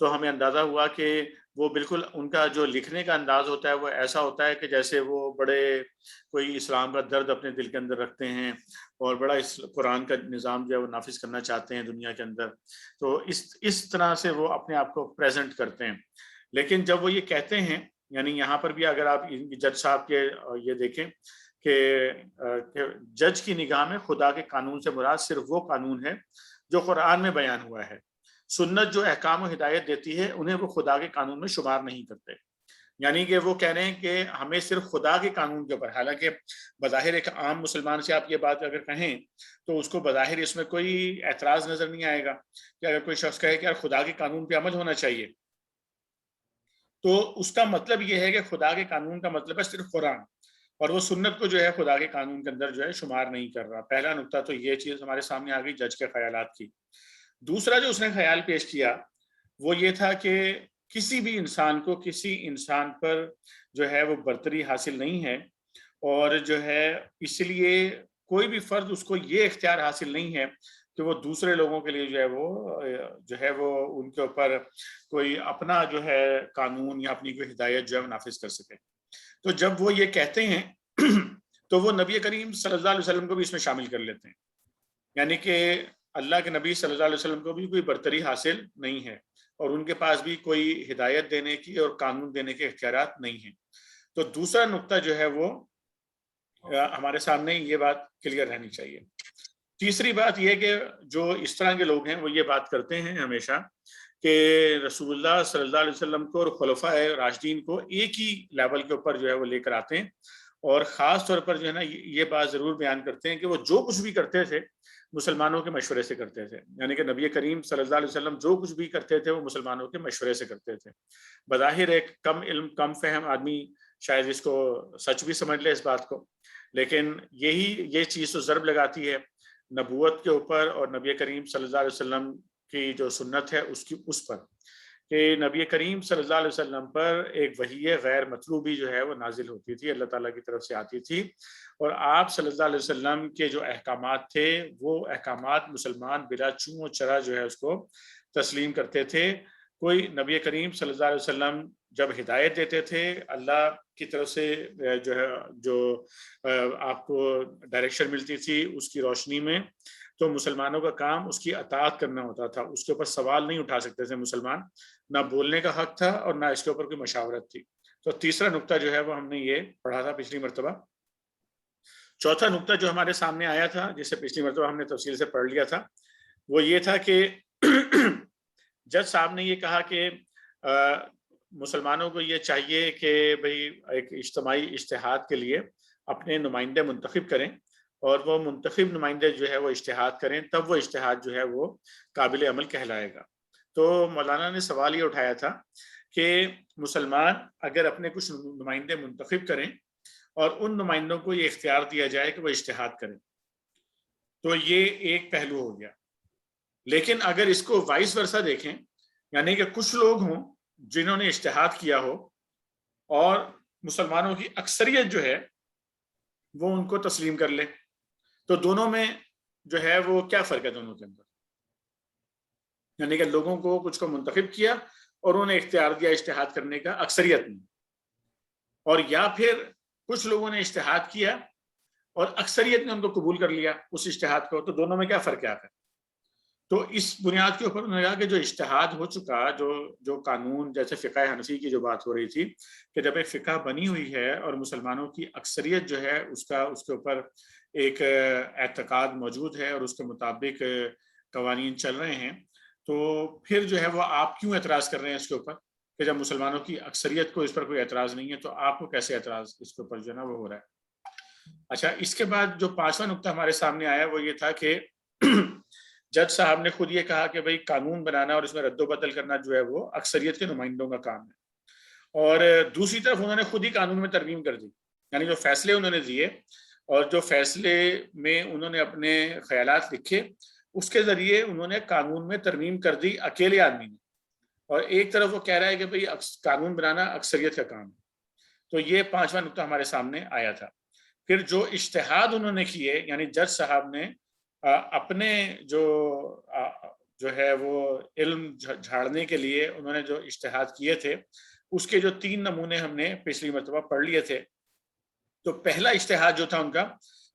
تو ہمیں اندازہ ہوا کہ وہ بالکل ان کا جو لکھنے کا انداز ہوتا ہے وہ ایسا ہوتا ہے کہ جیسے وہ بڑے کوئی اسلام کا درد اپنے دل کے اندر رکھتے ہیں اور بڑا قرآن کا نظام جو ہے وہ نافذ کرنا چاہتے ہیں دنیا کے اندر. تو اس طرح سے وہ اپنے آپ کو پریزنٹ کرتے ہیں. لیکن جب وہ یہ کہتے ہیں، یعنی یہاں پر بھی اگر آپ جج صاحب کے یہ دیکھیں کہ جج کی نگاہ میں خدا کے قانون سے مراد صرف وہ قانون ہے جو قرآن میں بیان ہوا ہے. سنت جو احکام و ہدایت دیتی ہے انہیں وہ خدا کے قانون میں شمار نہیں کرتے. یعنی کہ وہ کہہ رہے ہیں کہ ہمیں صرف خدا کے قانون کے اوپر، حالانکہ بظاہر ایک عام مسلمان سے آپ یہ بات اگر کہیں تو اس کو بظاہر اس میں کوئی اعتراض نظر نہیں آئے گا کہ اگر کوئی شخص کہے کہ یار خدا کے قانون پہ عمل ہونا چاہیے، تو اس کا مطلب یہ ہے کہ خدا کے قانون کا مطلب ہے صرف قرآن، اور وہ سنت کو جو ہے خدا کے قانون کے اندر جو ہے شمار نہیں کر رہا. پہلا نقطہ تو یہ چیز ہمارے سامنے آ گئی جج کے خیالات کی. دوسرا جو اس نے خیال پیش کیا وہ یہ تھا کہ کسی بھی انسان کو کسی انسان پر جو ہے وہ برتری حاصل نہیں ہے، اور جو ہے اس لیے کوئی بھی فرد اس کو یہ اختیار حاصل نہیں ہے کہ وہ دوسرے لوگوں کے لیے جو ہے وہ ان کے اوپر کوئی اپنا جو ہے قانون یا اپنی کوئی ہدایت جو ہے وہ نافذ کر سکے. تو جب وہ یہ کہتے ہیں تو وہ نبی کریم صلی اللہ علیہ وسلم کو بھی اس میں شامل کر لیتے ہیں. یعنی کہ اللہ کے نبی صلی اللہ علیہ وسلم کو بھی کوئی برتری حاصل نہیں ہے، اور ان کے پاس بھی کوئی ہدایت دینے کی اور قانون دینے کے اختیارات نہیں ہیں. تو دوسرا نقطہ جو ہے وہ ہمارے سامنے یہ بات کلیئر رہنی چاہیے. تیسری بات یہ کہ جو اس طرح کے لوگ ہیں وہ یہ بات کرتے ہیں ہمیشہ کہ رسول اللہ صلی اللہ علیہ وسلم کو اور خلفائے راشدین کو ایک ہی لیول کے اوپر جو ہے وہ لے کر آتے ہیں، اور خاص طور پر جو ہے نا یہ بات ضرور بیان کرتے ہیں کہ وہ جو کچھ بھی کرتے تھے مسلمانوں کے مشورے سے کرتے تھے. یعنی کہ نبی کریم صلی اللہ علیہ وسلم جو کچھ بھی کرتے تھے وہ مسلمانوں کے مشورے سے کرتے تھے. بظاہر ایک کم علم کم فہم آدمی شاید اس کو سچ بھی سمجھ لے اس بات کو، لیکن یہ چیز تو ضرب لگاتی ہے نبوت کے اوپر اور نبی کریم صلی اللہ علیہ وسلم کی جو سنت ہے اس پر، کہ نبی کریم صلی اللہ علیہ وسلم پر ایک وحی غیر مطلوبی جو ہے وہ نازل ہوتی تھی، اللہ تعالیٰ کی طرف سے آتی تھی، اور آپ صلی اللہ علیہ وسلم کے جو احکامات تھے وہ احکامات مسلمان بلا چوں و چرا جو ہے اس کو تسلیم کرتے تھے. کوئی نبی کریم صلی اللہ علیہ وسلم جب ہدایت دیتے تھے اللہ کی طرف سے جو آپ کو ڈائریکشن ملتی تھی اس کی روشنی میں، تو مسلمانوں کا کام اس کی اطاعت کرنا ہوتا تھا. اس کے اوپر سوال نہیں اٹھا سکتے تھے مسلمان، نہ بولنے کا حق تھا اور نہ اس کے اوپر کوئی مشاورت تھی. تو تیسرا نقطہ جو ہے وہ ہم نے یہ پڑھا تھا پچھلی مرتبہ. چوتھا نقطہ جو ہمارے سامنے آیا تھا جسے پچھلی مرتبہ ہم نے تفصیل سے پڑھ لیا تھا وہ یہ تھا کہ جج صاحب نے یہ کہا کہ مسلمانوں کو یہ چاہیے کہ بھئی ایک اجتماعی اجتہاد کے لیے اپنے نمائندے منتخب کریں، اور وہ منتخب نمائندے جو ہے وہ اجتہاد کریں، تب وہ اجتہاد جو ہے وہ قابل عمل کہلائے گا. تو مولانا نے سوال یہ اٹھایا تھا کہ مسلمان اگر اپنے کچھ نمائندے منتخب کریں اور ان نمائندوں کو یہ اختیار دیا جائے کہ وہ اجتہاد کریں تو یہ ایک پہلو ہو گیا. لیکن اگر اس کو وائس ورثہ دیکھیں، یعنی کہ کچھ لوگ ہوں جنہوں نے اجتہاد کیا ہو اور مسلمانوں کی اکثریت جو ہے وہ ان کو تسلیم کر لے، تو دونوں میں جو ہے وہ کیا فرق ہے دونوں کے اندر؟ یعنی کہ لوگوں کو کچھ کو منتخب کیا اور انہیں اختیار دیا اجتہاد کرنے کا اکثریت نے، اور یا پھر کچھ لوگوں نے اجتہاد کیا اور اکثریت نے ان کو قبول کر لیا اس اجتہاد کو، تو دونوں میں کیا فرق ہے؟ تو اس بنیاد کے اوپر انہوں نے کہا کہ جو اجتہاد ہو چکا، جو قانون جیسے فقہ حنفی کی جو بات ہو رہی تھی کہ جب ایک فقہ بنی ہوئی ہے اور مسلمانوں کی اکثریت جو ہے اس کے اوپر ایک اعتقاد موجود ہے اور اس کے مطابق قوانین چل رہے ہیں، تو پھر جو ہے وہ آپ کیوں اعتراض کر رہے ہیں اس کے اوپر کہ جب مسلمانوں کی اکثریت کو اس پر کوئی اعتراض نہیں ہے تو آپ کو کیسے اعتراض اس کے اوپر جو ہے نا وہ ہو رہا ہے. اچھا، اس کے بعد جو پانچواں نقطہ ہمارے سامنے آیا وہ یہ تھا کہ جج صاحب نے خود یہ کہا کہ بھئی قانون بنانا اور اس میں رد و بدل کرنا جو ہے وہ اکثریت کے نمائندوں کا کام ہے، اور دوسری طرف انہوں نے خود ہی قانون میں ترمیم کر دی. یعنی جو فیصلے انہوں نے دیے اور جو فیصلے میں انہوں نے اپنے خیالات لکھے اس کے ذریعے انہوں نے قانون میں ترمیم کر دی اکیلے آدمی نے، اور ایک طرف وہ کہہ رہا ہے کہ بھئی قانون بنانا اکثریت کا کام ہے. تو یہ پانچواں نقطہ ہمارے سامنے آیا تھا. پھر جو اجتہاد انہوں نے کیے، یعنی جج صاحب نے اپنے جو جو ہے وہ علم جھاڑنے کے لیے انہوں نے جو اجتہاد کیے تھے اس کے جو 3 نمونے ہم نے پچھلی مرتبہ پڑھ لیے تھے. تو پہلا اجتہاد جو تھا ان کا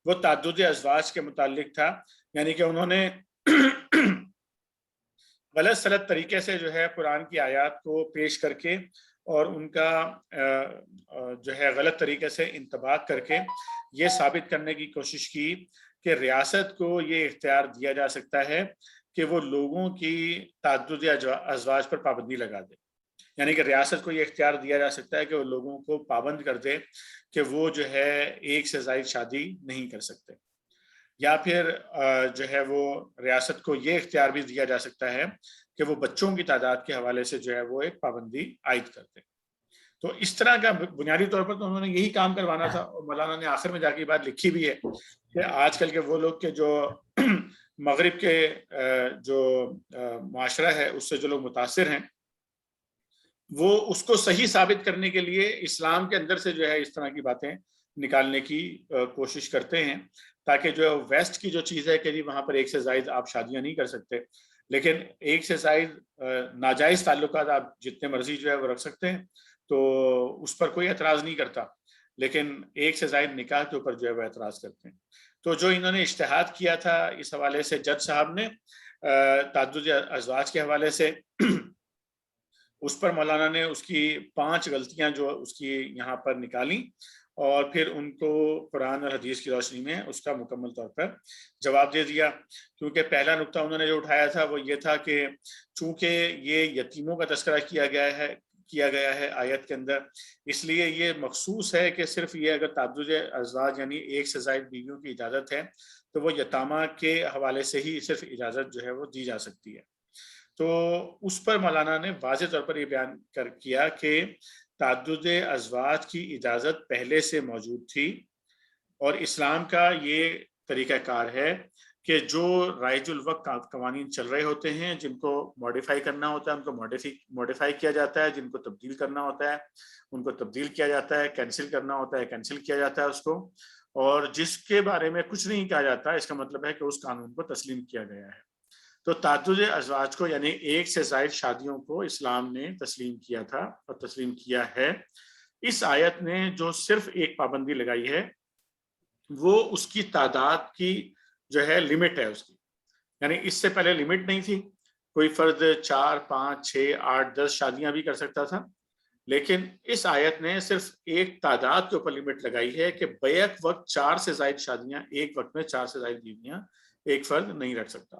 وہ تعدد ازواج کے متعلق تھا، یعنی کہ انہوں نے غلط سلط طریقے سے جو ہے قرآن کی آیات کو پیش کر کے اور ان کا جو ہے غلط طریقے سے انطباق کر کے یہ ثابت کرنے کی کوشش کی کہ ریاست کو یہ اختیار دیا جا سکتا ہے کہ وہ لوگوں کی تعدد ازواج پر پابندی لگا دے. یعنی کہ ریاست کو یہ اختیار دیا جا سکتا ہے کہ وہ لوگوں کو پابند کر دے کہ وہ جو ہے ایک سے زائد شادی نہیں کر سکتے، یا پھر جو ہے وہ ریاست کو یہ اختیار بھی دیا جا سکتا ہے کہ وہ بچوں کی تعداد کے حوالے سے جو ہے وہ ایک پابندی عائد کرتے. تو اس طرح کا بنیادی طور پر تو انہوں نے یہی کام کروانا تھا، اور مولانا نے آخر میں جا کے بات لکھی بھی ہے کہ آج کل کے وہ لوگ کہ جو مغرب کے جو معاشرہ ہے اس سے جو لوگ متاثر ہیں وہ اس کو صحیح ثابت کرنے کے لیے اسلام کے اندر سے جو ہے اس طرح کی باتیں نکالنے کی کوشش کرتے ہیں تاکہ جو ویسٹ کی جو چیز ہے کہ جی وہاں پر ایک سے زائد آپ شادیاں نہیں کر سکتے، لیکن ایک سے زائد ناجائز تعلقات آپ جتنے مرضی جو ہے وہ رکھ سکتے ہیں، تو اس پر کوئی اعتراض نہیں کرتا، لیکن ایک سے زائد نکاح کے اوپر جو ہے وہ اعتراض کرتے ہیں. تو جو انہوں نے اجتہاد کیا تھا اس حوالے سے جج صاحب نے تعدد ازواج کے حوالے سے، اس پر مولانا نے اس کی 5 غلطیاں جو اس کی یہاں پر نکالی اور پھر ان کو قرآن اور حدیث کی روشنی میں اس کا مکمل طور پر جواب دے دیا. کیونکہ پہلا نقطہ انہوں نے جو اٹھایا تھا وہ یہ تھا کہ چونکہ یہ یتیموں کا تذکرہ کیا گیا ہے آیت کے اندر، اس لیے یہ مخصوص ہے کہ صرف یہ اگر تعدد ازواج یعنی ایک سے زائد بیویوں کی اجازت ہے تو وہ یتامہ کے حوالے سے ہی صرف اجازت جو ہے وہ دی جا سکتی ہے. تو اس پر مولانا نے واضح طور پر یہ بیان کیا کہ تعدد ازواج کی اجازت پہلے سے موجود تھی، اور اسلام کا یہ طریقہ کار ہے کہ جو رائج الوقت قوانین چل رہے ہوتے ہیں جن کو موڈیفائی کرنا ہوتا ہے ان کو موڈیفائی کیا جاتا ہے، جن کو تبدیل کرنا ہوتا ہے ان کو تبدیل کیا جاتا ہے، کینسل کرنا ہوتا ہے کینسل کیا جاتا ہے اس کو، اور جس کے بارے میں کچھ نہیں کہا جاتا اس کا مطلب ہے کہ اس قانون کو تسلیم کیا گیا ہے. تو تعدد ازواج کو یعنی ایک سے زائد شادیوں کو اسلام نے تسلیم کیا تھا اور تسلیم کیا ہے. اس آیت نے جو صرف ایک پابندی لگائی ہے وہ اس کی تعداد کی جو ہے لمٹ ہے اس کی، یعنی اس سے پہلے لمٹ نہیں تھی، کوئی فرد 4 5 6 8 10 شادیاں بھی کر سکتا تھا، لیکن اس آیت نے صرف ایک تعداد کے اوپر لمٹ لگائی ہے کہ بیک وقت 4 سے زائد شادیاں، ایک وقت میں 4 سے زائد بیویاں ایک فرد نہیں رکھ سکتا.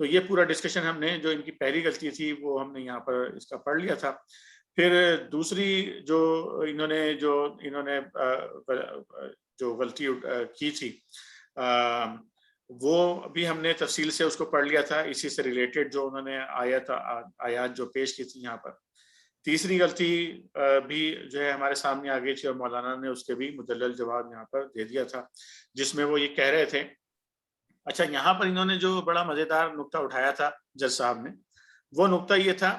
تو یہ پورا ڈسکشن ہم نے جو ان کی پہلی غلطی تھی وہ ہم نے یہاں پر اس کا پڑھ لیا تھا. پھر دوسری جو انہوں نے جو غلطی کی تھی وہ بھی ہم نے تفصیل سے اس کو پڑھ لیا تھا، اسی سے ریلیٹڈ جو انہوں نے آیات جو پیش کی تھی یہاں پر. تیسری غلطی بھی جو ہے ہمارے سامنے آ گئی تھی اور مولانا نے اس کے بھی مدلل جواب یہاں پر دے دیا تھا، جس میں وہ یہ کہہ رہے تھے. اچھا، یہاں پر انہوں نے جو بڑا مزیدار نقطہ اٹھایا تھا جج صاحب نے، وہ نقطہ یہ تھا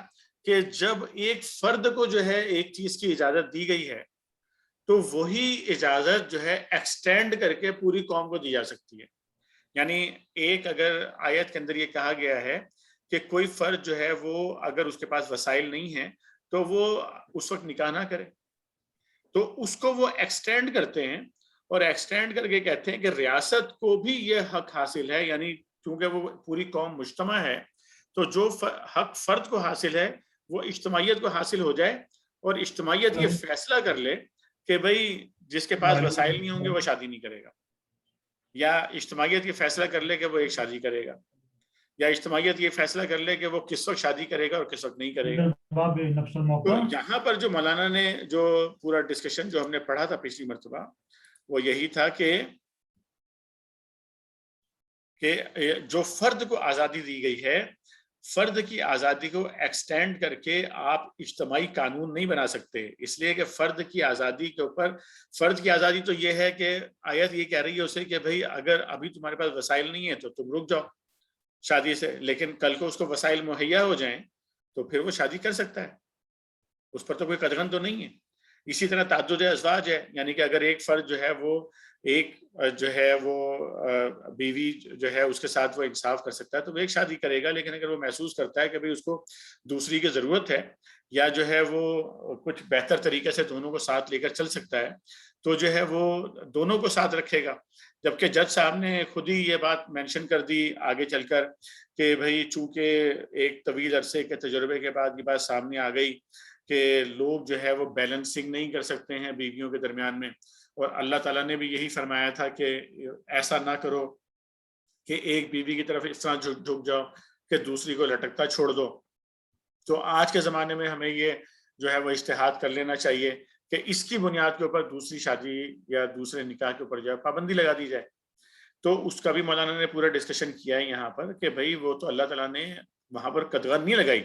کہ جب ایک فرد کو جو ہے ایک چیز کی اجازت دی گئی ہے تو وہی اجازت جو ہے ایکسٹینڈ کر کے پوری قوم کو دی جا سکتی ہے. یعنی ایک اگر آیت کے اندر یہ کہا گیا ہے کہ کوئی فرد جو ہے وہ اگر اس کے پاس وسائل نہیں ہیں تو وہ اس وقت نکاح نہ کرے، تو اس کو وہ ایکسٹینڈ کرتے ہیں اور ایکسٹینڈ کر کے کہتے ہیں کہ ریاست کو بھی یہ حق حاصل ہے، یعنی کیونکہ وہ پوری قوم مجتمع ہے تو جو حق فرد کو حاصل ہے وہ اجتماعیت کو حاصل ہو جائے، اور اجتماعیت یہ فیصلہ کر لے کہ بھئی جس کے پاس وسائل نہیں ہوں گے وہ شادی نہیں کرے گا، یا اجتماعیت یہ فیصلہ کر لے کہ وہ ایک شادی کرے گا، یا اجتماعیت یہ فیصلہ کر لے کہ وہ کس وقت شادی کرے گا اور کس وقت نہیں کرے گا. تو یہاں پر جو مولانا نے جو پورا ڈسکشن جو ہم نے پڑھا تھا پچھلی مرتبہ وہ یہی تھا کہ جو فرد کو آزادی دی گئی ہے، فرد کی آزادی کو ایکسٹینڈ کر کے آپ اجتماعی قانون نہیں بنا سکتے، اس لیے کہ فرد کی آزادی کے اوپر، فرد کی آزادی تو یہ ہے کہ آیت یہ کہہ رہی ہے اسے کہ بھئی اگر ابھی تمہارے پاس وسائل نہیں ہے تو تم رک جاؤ شادی سے، لیکن کل کو اس کو وسائل مہیا ہو جائیں تو پھر وہ شادی کر سکتا ہے، اس پر تو کوئی قدغن تو نہیں ہے. اسی طرح تعدد ازواج ہے، یعنی کہ اگر ایک فرد جو ہے وہ ایک جو ہے وہ بیوی جو ہے اس کے ساتھ وہ انصاف کر سکتا ہے تو وہ ایک شادی کرے گا، لیکن اگر وہ محسوس کرتا ہے کہ بھئی اس کو دوسری کی ضرورت ہے یا جو ہے وہ کچھ بہتر طریقے سے دونوں کو ساتھ لے کر چل سکتا ہے تو جو ہے وہ دونوں کو ساتھ رکھے گا. جبکہ جج صاحب نے خود ہی یہ بات مینشن کر دی آگے چل کر کہ بھئی چونکہ ایک طویل عرصے کے تجربے کے بعد یہ بات سامنے آ گئی کہ لوگ جو ہے وہ بیلنسنگ نہیں کر سکتے ہیں بیویوں کے درمیان میں، اور اللہ تعالیٰ نے بھی یہی فرمایا تھا کہ ایسا نہ کرو کہ ایک بیوی کی طرف اس طرح جھک جاؤ کہ دوسری کو لٹکتا چھوڑ دو. تو آج کے زمانے میں ہمیں یہ جو ہے وہ اجتہاد کر لینا چاہیے کہ اس کی بنیاد کے اوپر دوسری شادی یا دوسرے نکاح کے اوپر جو ہے پابندی لگا دی جائے. تو اس کا بھی مولانا نے پورا ڈسکشن کیا ہے یہاں پر کہ بھائی وہ تو اللہ تعالیٰ نے وہاں پر قدغن نہیں لگائی،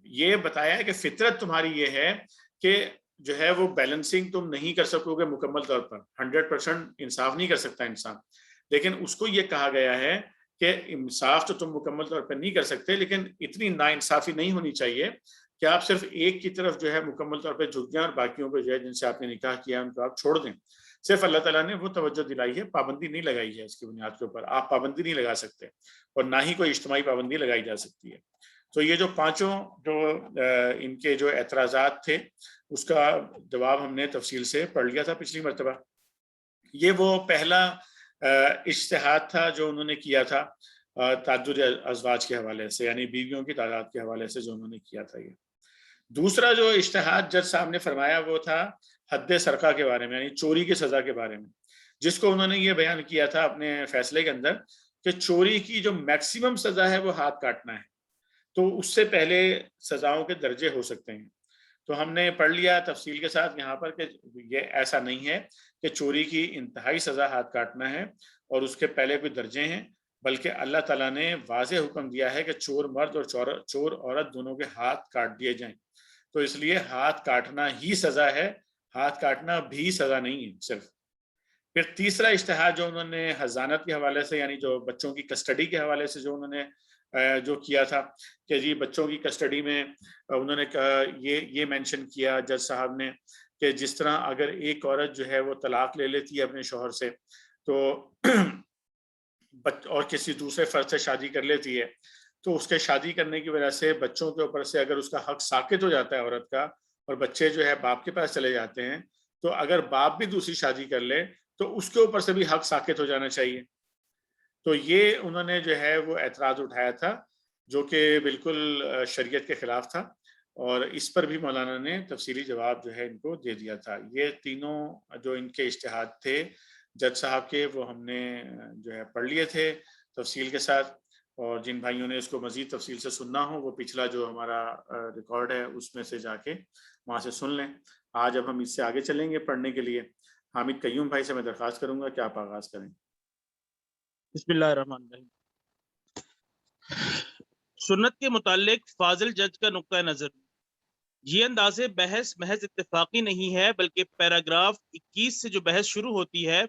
یہ بتایا ہے کہ فطرت تمہاری یہ ہے کہ جو ہے وہ بیلنسنگ تم نہیں کر سکو گے مکمل طور پر، 100% انصاف نہیں کر سکتا انسان، لیکن اس کو یہ کہا گیا ہے کہ انصاف تو تم مکمل طور پر نہیں کر سکتے، لیکن اتنی ناانصافی نہیں ہونی چاہیے کہ آپ صرف ایک کی طرف جو ہے مکمل طور پہ جھک جائیں اور باقیوں کو جو ہے جن سے آپ نے نکاح کیا ان کو آپ چھوڑ دیں. صرف اللہ تعالیٰ نے وہ توجہ دلائی ہے، پابندی نہیں لگائی ہے اس کی بنیاد کے اوپر، آپ پابندی نہیں لگا سکتے اور نہ ہی کوئی اجتماعی پابندی لگائی جا سکتی ہے. تو یہ جو پانچوں جو ان کے جو اعتراضات تھے اس کا جواب ہم نے تفصیل سے پڑھ لیا تھا پچھلی مرتبہ. یہ وہ پہلا اجتہاد تھا جو انہوں نے کیا تھا تعدد ازواج کے حوالے سے، یعنی بیویوں کی تعداد کے حوالے سے جو انہوں نے کیا تھا. یہ دوسرا جو اجتہاد جج صاحب نے فرمایا وہ تھا حد سرقہ کے بارے میں، یعنی چوری کی سزا کے بارے میں، جس کو انہوں نے یہ بیان کیا تھا اپنے فیصلے کے اندر کہ چوری کی جو میکسیمم سزا ہے وہ ہاتھ کاٹنا ہے، تو اس سے پہلے سزاؤں کے درجے ہو سکتے ہیں. تو ہم نے پڑھ لیا تفصیل کے ساتھ یہاں پر کہ یہ ایسا نہیں ہے کہ چوری کی انتہائی سزا ہاتھ کاٹنا ہے اور اس کے پہلے کوئی درجے ہیں، بلکہ اللہ تعالیٰ نے واضح حکم دیا ہے کہ چور مرد اور چور عورت دونوں کے ہاتھ کاٹ دیے جائیں. تو اس لیے ہاتھ کاٹنا ہی سزا ہے، ہاتھ کاٹنا بھی سزا نہیں ہے صرف. پھر تیسرا اجتہاد جو انہوں نے حضانت کے حوالے سے، یعنی جو بچوں کی کسٹڈی کے حوالے سے جو انہوں نے جو کیا تھا کہ جی بچوں کی کسٹڈی میں انہوں نے یہ مینشن کیا جج صاحب نے کہ جس طرح اگر ایک عورت جو ہے وہ طلاق لے لیتی ہے اپنے شوہر سے تو اور کسی دوسرے فرد سے شادی کر لیتی ہے تو اس کے شادی کرنے کی وجہ سے بچوں کے اوپر سے اگر اس کا حق ساقط ہو جاتا ہے عورت کا اور بچے جو ہے باپ کے پاس چلے جاتے ہیں تو اگر باپ بھی دوسری شادی کر لے تو اس کے اوپر سے بھی حق ساقط ہو جانا چاہیے. تو یہ انہوں نے جو ہے وہ اعتراض اٹھایا تھا جو کہ بالکل شریعت کے خلاف تھا، اور اس پر بھی مولانا نے تفصیلی جواب جو ہے ان کو دے دیا تھا. یہ تینوں جو ان کے اجتہاد تھے جج صاحب کے وہ ہم نے جو ہے پڑھ لیے تھے تفصیل کے ساتھ، اور جن بھائیوں نے اس کو مزید تفصیل سے سننا ہو وہ پچھلا جو ہمارا ریکارڈ ہے اس میں سے جا کے وہاں سے سن لیں. آج اب ہم اس سے آگے چلیں گے پڑھنے کے لیے. حامد قیوم بھائی سے میں درخواست کروں گا کہ آپ آغاز کریں. بسم اللہ الرحمن الرحیم. سنت کے متعلق فاضل جج کا نقطہ نظر. یہ انداز بحث محض اتفاقی نہیں ہے بلکہ پیراگراف 21 سے جو بحث شروع ہوتی ہے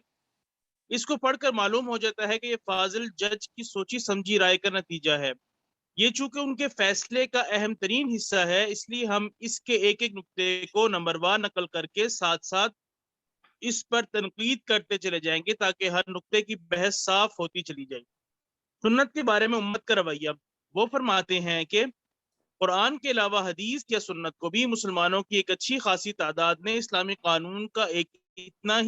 اس کو پڑھ کر معلوم ہو جاتا ہے کہ یہ فاضل جج کی سوچی سمجھی رائے کا نتیجہ ہے. یہ چونکہ ان کے فیصلے کا اہم ترین حصہ ہے اس لیے ہم اس کے ایک ایک نقطے کو نمبر وار نقل کر کے ساتھ ساتھ اس پر تنقید کرتے چلے جائیں گے تاکہ ہر نقطے کی بحث صاف ہوتی چلی جائے. سنت کے بارے میں امت کا رویہ. وہ فرماتے ہیں کہ قرآن کے علاوہ حدیث یا سنت کو بھی مسلمانوں کی ایک اچھی خاصی تعداد نے اسلامی قانون کا اتنا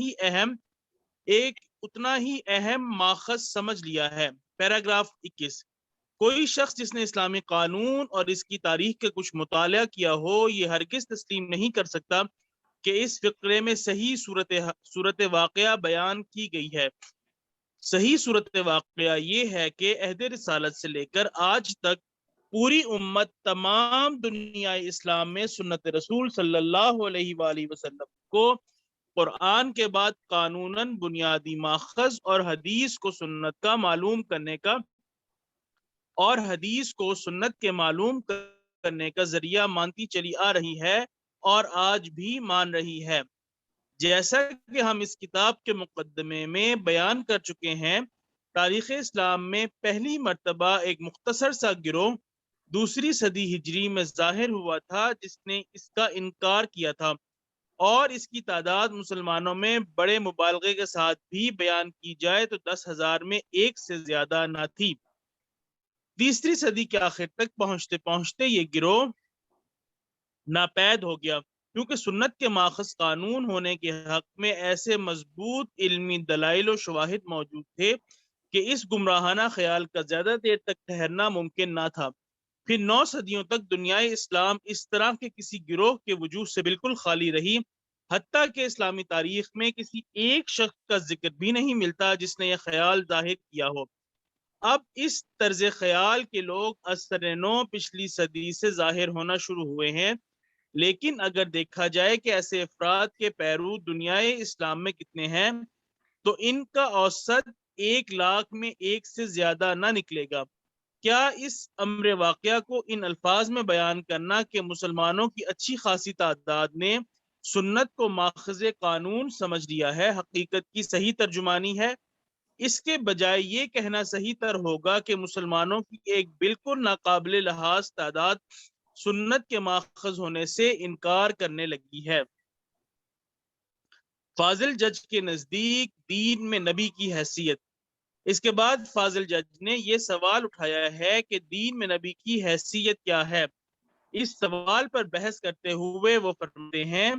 ہی اہم ماخذ سمجھ لیا ہے. پیراگراف 21. کوئی شخص جس نے اسلامی قانون اور اس کی تاریخ کے کچھ مطالعہ کیا ہو یہ ہرگز تسلیم نہیں کر سکتا کہ اس فقرے میں صحیح صورت واقعہ بیان کی گئی ہے. صحیح صورت واقعہ یہ ہے کہ عہد رسالت سے لے کر آج تک پوری امت تمام دنیا اسلام میں سنت رسول صلی اللہ علیہ وآلہ وسلم کو قرآن کے بعد قانوناً بنیادی ماخذ اور حدیث کو سنت کا معلوم کرنے کا اور حدیث کو سنت کے معلوم کرنے کا ذریعہ مانتی چلی آ رہی ہے اور آج بھی مان رہی ہے. جیسا کہ ہم اس کتاب کے مقدمے میں بیان کر چکے ہیں تاریخ اسلام میں پہلی مرتبہ ایک مختصر سا گروہ دوسری صدی ہجری میں ظاہر ہوا تھا جس نے اس کا انکار کیا تھا اور اس کی تعداد مسلمانوں میں بڑے مبالغے کے ساتھ بھی بیان کی جائے تو 10,000 میں ایک سے زیادہ نہ تھی۔ تیسری صدی کے آخر تک پہنچتے پہنچتے یہ گروہ ناپید ہو گیا، کیونکہ سنت کے ماخذ قانون ہونے کے حق میں ایسے مضبوط علمی دلائل و شواہد موجود تھے کہ اس گمراہانہ خیال کا زیادہ دیر تک ٹھہرنا ممکن نہ تھا۔ پھر 9 صدیوں تک دنیائے اسلام اس طرح کے کسی گروہ کے وجود سے بالکل خالی رہی، حتیٰ کہ اسلامی تاریخ میں کسی ایک شخص کا ذکر بھی نہیں ملتا جس نے یہ خیال ظاہر کیا ہو۔ اب اس طرز خیال کے لوگ اثر نو پچھلی صدی سے ظاہر ہونا شروع ہوئے ہیں، لیکن اگر دیکھا جائے کہ ایسے افراد کے پیرو دنیائے اسلام میں کتنے ہیں تو ان کا اوسط 1,00,000 میں ایک سے زیادہ نہ نکلے گا۔ کیا اس امر واقعہ کو ان الفاظ میں بیان کرنا کہ مسلمانوں کی اچھی خاصی تعداد نے سنت کو ماخذ قانون سمجھ لیا ہے حقیقت کی صحیح ترجمانی ہے؟ اس کے بجائے یہ کہنا صحیح تر ہوگا کہ مسلمانوں کی ایک بالکل ناقابل لحاظ تعداد سنت کے ماخذ ہونے سے انکار کرنے لگی ہے۔ فاضل جج کے نزدیک دین میں نبی کی حیثیت۔ اس کے بعد فاضل جج نے یہ سوال اٹھایا ہے کہ دین میں نبی کی حیثیت کیا ہے۔ اس سوال پر بحث کرتے ہوئے وہ فرماتے ہیں،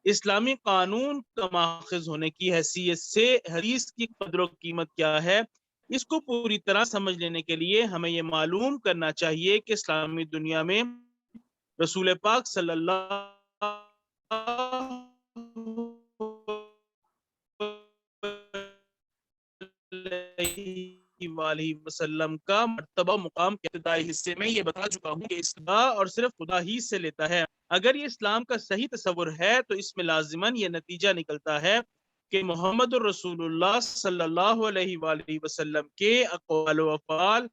اسلامی قانون کا ماخذ ہونے کی حیثیت سے حدیث کی قدر و قیمت کیا ہے، اس کو پوری طرح سمجھ لینے کے لیے ہمیں یہ معلوم کرنا چاہیے کہ اسلامی دنیا میں رسول پاک صلی اللہ علیہ وسلم کا مرتبہ مقام کے ابتدائی حصے میں یہ بتا چکا ہوں کہ اسلام اور صرف خدا ہی سے لیتا ہے۔ اگر یہ اسلام کا صحیح تصور ہے تو اس میں لازماً یہ نتیجہ نکلتا ہے کہ محمد الرسول اللہ صلی اللہ علیہ وآلہ وسلم کے اقوال و افعال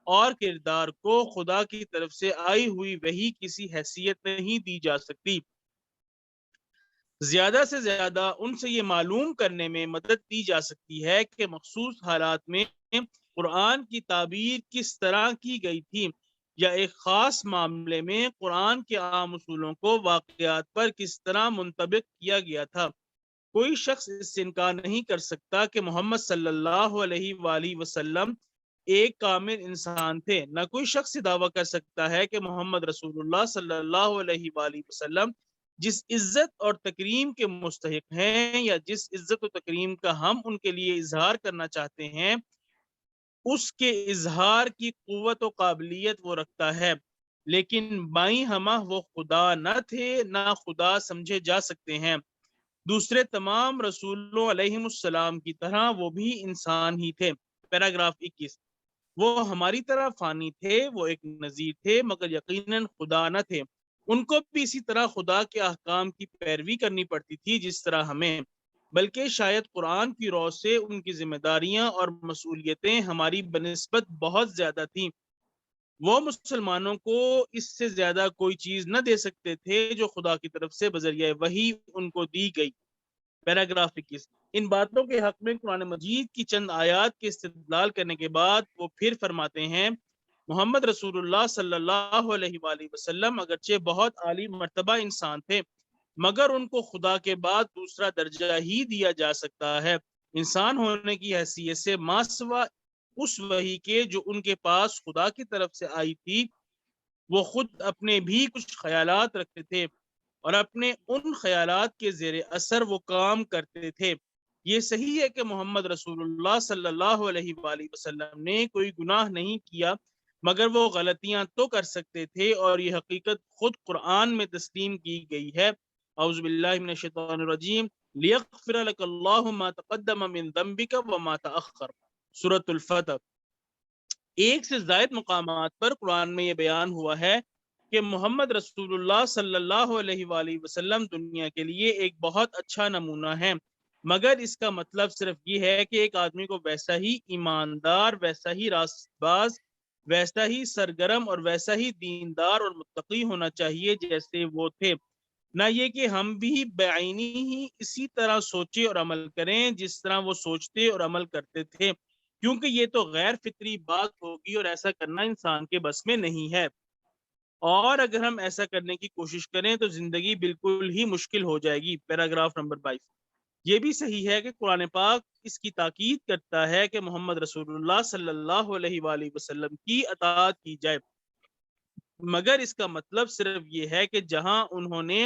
اور کردار کو خدا کی طرف سے آئی ہوئی وحی کسی حیثیت نہیں دی جا سکتی۔ زیادہ سے زیادہ ان سے یہ معلوم کرنے میں مدد دی جا سکتی ہے کہ مخصوص حالات میں قرآن کی تعبیر کس طرح کی گئی تھی، یا ایک خاص معاملے میں قرآن کے عام اصولوں کو واقعات پر کس طرح منطبق کیا گیا تھا۔ کوئی شخص اس سے انکار نہیں کر سکتا کہ محمد صلی اللہ علیہ وآلہ وسلم ایک کامل انسان تھے۔ نہ کوئی شخص دعویٰ کر سکتا ہے کہ محمد رسول اللہ صلی اللہ علیہ وآلہ وسلم جس عزت اور تکریم کے مستحق ہیں یا جس عزت و تکریم کا ہم ان کے لیے اظہار کرنا چاہتے ہیں، اس کے اظہار کی قوت و قابلیت وہ رکھتا ہے، لیکن بائیں ہمہ وہ خدا نہ تھے نہ خدا سمجھے جا سکتے ہیں۔ دوسرے تمام رسولوں علیہم السلام کی طرح وہ بھی انسان ہی تھے۔ پیراگراف 21، وہ ہماری طرح فانی تھے، وہ ایک نذیر تھے مگر یقیناً خدا نہ تھے۔ ان کو بھی اسی طرح خدا کے احکام کی پیروی کرنی پڑتی تھی جس طرح ہمیں، بلکہ شاید قرآن کی رو سے ان کی ذمہ داریاں اور مسئولیتیں ہماری بنسبت بہت زیادہ تھیں۔ وہ مسلمانوں کو اس سے زیادہ کوئی چیز نہ دے سکتے تھے جو خدا کی طرف سے بذریعہ وحی ان کو دی گئی۔ پیراگراف 21، ان باتوں کے حق میں قرآن مجید کی چند آیات کے استدلال کرنے کے بعد وہ پھر فرماتے ہیں، محمد رسول اللہ صلی اللہ علیہ وآلہ وسلم اگرچہ بہت عالی مرتبہ انسان تھے، مگر ان کو خدا کے بعد دوسرا درجہ ہی دیا جا سکتا ہے۔ انسان ہونے کی حیثیت سے ما سوا اس وحی کے جو ان کے پاس خدا کی طرف سے آئی تھی، وہ خود اپنے بھی کچھ خیالات رکھتے تھے اور اپنے ان خیالات کے زیر اثر وہ کام کرتے تھے۔ یہ صحیح ہے کہ محمد رسول اللہ صلی اللہ علیہ وآلہ وسلم نے کوئی گناہ نہیں کیا، مگر وہ غلطیاں تو کر سکتے تھے اور یہ حقیقت خود قرآن میں تسلیم کی گئی ہے۔ اعوذ باللہ من الشیطان الرجیم، لیغفر لک اللہ ما تقدم من ذنبک وما تأخر، سورۃ الفتح۔ ایک سے زائد مقامات پر قرآن میں یہ بیان ہوا ہے کہ محمد رسول اللہ صلی اللہ علیہ وآلہ وسلم دنیا کے لیے ایک بہت اچھا نمونہ ہے، مگر اس کا مطلب صرف یہ ہے کہ ایک آدمی کو ویسا ہی ایماندار، ویسا ہی راست باز، ویسا ہی سرگرم اور ویسا ہی دیندار اور متقی ہونا چاہیے جیسے وہ تھے، نہ یہ کہ ہم بھی بعینی ہی اسی طرح سوچے اور عمل کریں جس طرح وہ سوچتے اور عمل کرتے تھے، کیونکہ یہ تو غیر فطری بات ہوگی اور ایسا کرنا انسان کے بس میں نہیں ہے۔ اور اگر ہم ایسا کرنے کی کوشش کریں تو زندگی بالکل ہی مشکل ہو جائے گی۔ Paragraph number 22۔ یہ بھی صحیح ہے کہ قرآن پاک اس کی تاکید کرتا ہے کہ محمد رسول اللہ صلی اللہ علیہ وآلہ وسلم کی اطاعت کی جائے، مگر اس کا مطلب صرف یہ ہے کہ جہاں انہوں نے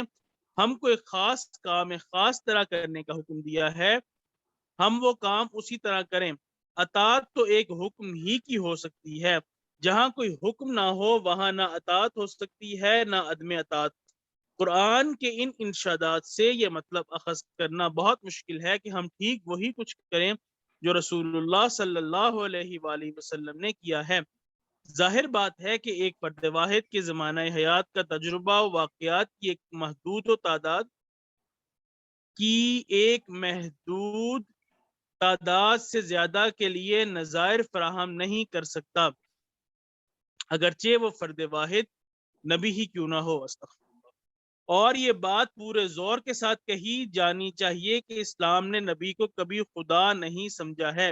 ہم کو ایک خاص کام خاص طرح کرنے کا حکم دیا ہے، ہم وہ کام اسی طرح کریں۔ اطاعت تو ایک حکم ہی کی ہو سکتی ہے، جہاں کوئی حکم نہ ہو وہاں نہ اطاعت ہو سکتی ہے نہ عدم اطاعت۔ قرآن کے ان انشادات سے یہ مطلب اخذ کرنا بہت مشکل ہے کہ ہم ٹھیک وہی کچھ کریں جو رسول اللہ صلی اللہ علیہ وآلہ وسلم نے کیا ہے۔ ظاہر بات ہے کہ ایک فرد واحد کے زمانہ حیات کا تجربہ و واقعات کی ایک محدود تعداد سے زیادہ کے لیے نظائر فراہم نہیں کر سکتا، اگرچہ وہ فرد واحد نبی ہی کیوں نہ ہو۔ استغفر اللہ۔ اور یہ بات پورے زور کے ساتھ کہی جانی چاہیے کہ اسلام نے نبی کو کبھی خدا نہیں سمجھا ہے۔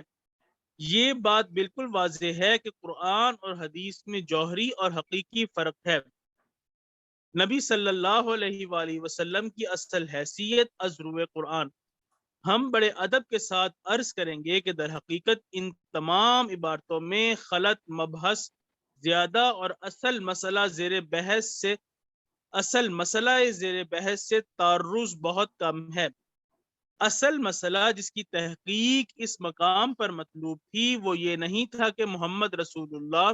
یہ بات بالکل واضح ہے کہ قرآن اور حدیث میں جوہری اور حقیقی فرق ہے۔ نبی صلی اللہ علیہ وآلہ وسلم کی اصل حیثیت از روح قرآن۔ ہم بڑے ادب کے ساتھ عرض کریں گے کہ در حقیقت ان تمام عبارتوں میں خلط مبحث زیادہ اور اصل مسئلہ زیر بحث سے تعرض بہت کم ہے۔ اصل مسئلہ جس کی تحقیق اس مقام پر مطلوب تھی وہ یہ نہیں تھا کہ محمد رسول اللہ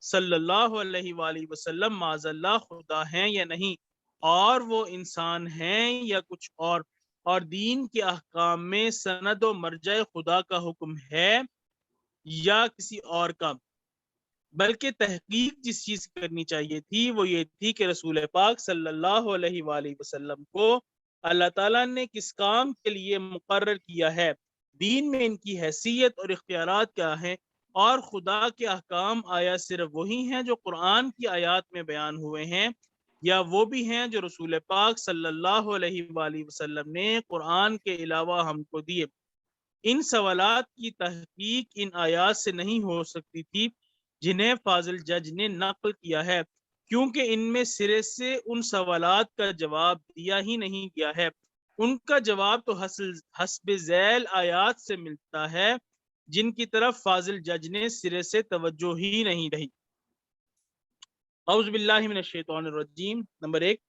صلی اللہ علیہ وآلہ وسلم معاذ اللہ خدا ہیں یا نہیں، اور وہ انسان ہیں یا کچھ اور دین کے احکام میں سند و مرجع خدا کا حکم ہے یا کسی اور کا، بلکہ تحقیق جس چیز کی کرنی چاہیے تھی وہ یہ تھی کہ رسول پاک صلی اللہ علیہ وآلہ وسلم کو اللہ تعالیٰ نے کس کام کے لیے مقرر کیا ہے، دین میں ان کی حیثیت اور اختیارات کیا ہیں، اور خدا کے احکام آیا صرف وہی ہیں جو قرآن کی آیات میں بیان ہوئے ہیں، یا وہ بھی ہیں جو رسول پاک صلی اللہ علیہ وآلہ وسلم نے قرآن کے علاوہ ہم کو دیے۔ ان سوالات کی تحقیق ان آیات سے نہیں ہو سکتی تھی جنہیں فاضل جج نے نقل کیا ہے، کیونکہ ان میں سرے سے ان سوالات کا جواب دیا ہی نہیں گیا ہے۔ ان کا جواب تو حسب ذیل آیات سے ملتا ہے جن کی طرف فاضل جج نے سرے سے توجہ ہی نہیں رہی۔ اعوذ باللہ من الشیطان الرجیم۔ نمبر 1،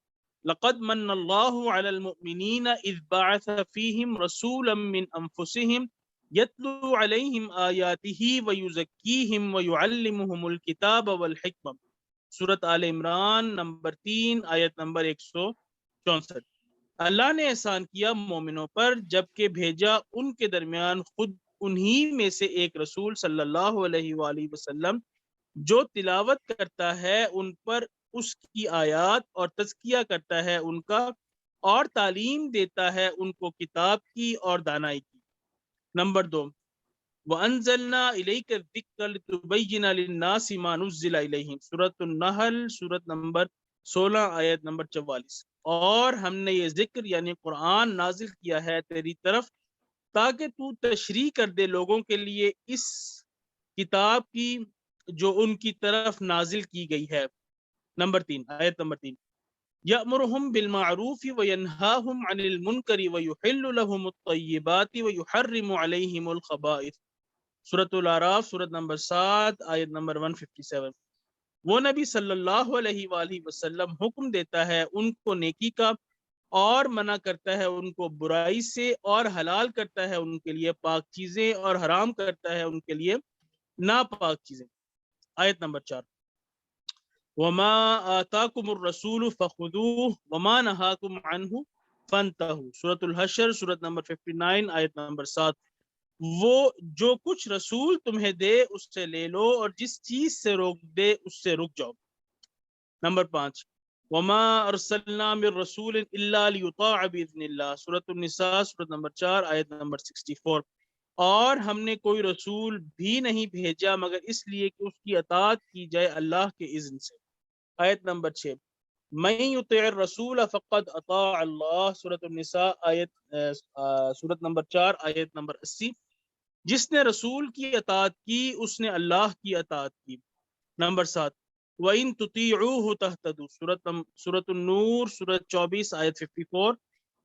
لقد من اللہ علی المؤمنین اذ بعث فیہم رسولا من انفسہم یتلو علیہم آیاتہ ویزکیہم ویعلمہم الکتاب والحکمہ۔ سورۃ آل عمران نمبر 3 آیت نمبر 164۔ اللہ نے احسان کیا مومنوں پر جبکہ بھیجا ان کے درمیان خود انہی میں سے ایک رسول صلی اللہ علیہ وآلہ وسلم جو تلاوت کرتا ہے ان پر اس کی آیات اور تزکیہ کرتا ہے ان کا، اور تعلیم دیتا ہے ان کو کتاب کی اور دانائی کی۔ نمبر 2، وَأَنزَلْنَا إِلَيْكَ الذِّكْرَ لِتُبَيِّنَ لِلنَّاسِ مَا نُزِّلَ إِلَيْهِمْ۔ سورۃ النحل سورۃ نمبر 16 آیت نمبر 44۔ اور ہم نے یہ ذکر یعنی قرآن نازل کیا ہے تیری طرف تاکہ تو تشریح کر دے لوگوں کے لیے اس کتاب کی جو ان کی طرف نازل کی گئی ہے۔ نمبر 3 آیت نمبر 3، یأمرہم بالمعروف وینہاہم عن المنکر ویحل لہم الطیبات ویحرم علیہم الخبائث۔ سورۃ الاعراف سورۃ نمبر 7 آیت نمبر 157۔ وہ نبی صلی اللہ علیہ وآلہ وسلم حکم دیتا ہے ان کو نیکی کا اور منع کرتا ہے ان کو برائی سے، اور حلال کرتا ہے ان کے لیے پاک چیزیں اور حرام کرتا ہے ان کے لیے ناپاک چیزیں۔ آیت نمبر 4، وما آتاکم الرسول فخذوہ وما نہاکم عنہ فانتہوا۔ سورۃ الحشر سورۃ نمبر 59 آیت نمبر 7۔ وہ جو کچھ رسول تمہیں دے اس سے لے لو اور جس چیز سے روک دے اس سے رک جاؤ۔ نمبر 5، وما ارسلنا من رسول الا لیطاع باذن اللہ۔ سورۃ النساء سورۃ نمبر 4 آیت نمبر 64۔ اور ہم نے کوئی رسول بھی نہیں بھیجا مگر اس لیے کہ اس کی اطاعت کی جائے اللہ کے اذن سے۔ آیت نمبر 6، من یطع الرسول فقد اطاع اللہ۔ سورۃ النساء سورۃ نمبر 4 آیت نمبر 80۔ جس نے رسول کی اطاعت کی اس نے اللہ کی اطاعت کی۔ نمبر 7، وَإِن تُطِيعُوهُ تَهْتَدُوا، سورۃ النور، سورۃ 24 آیت 54۔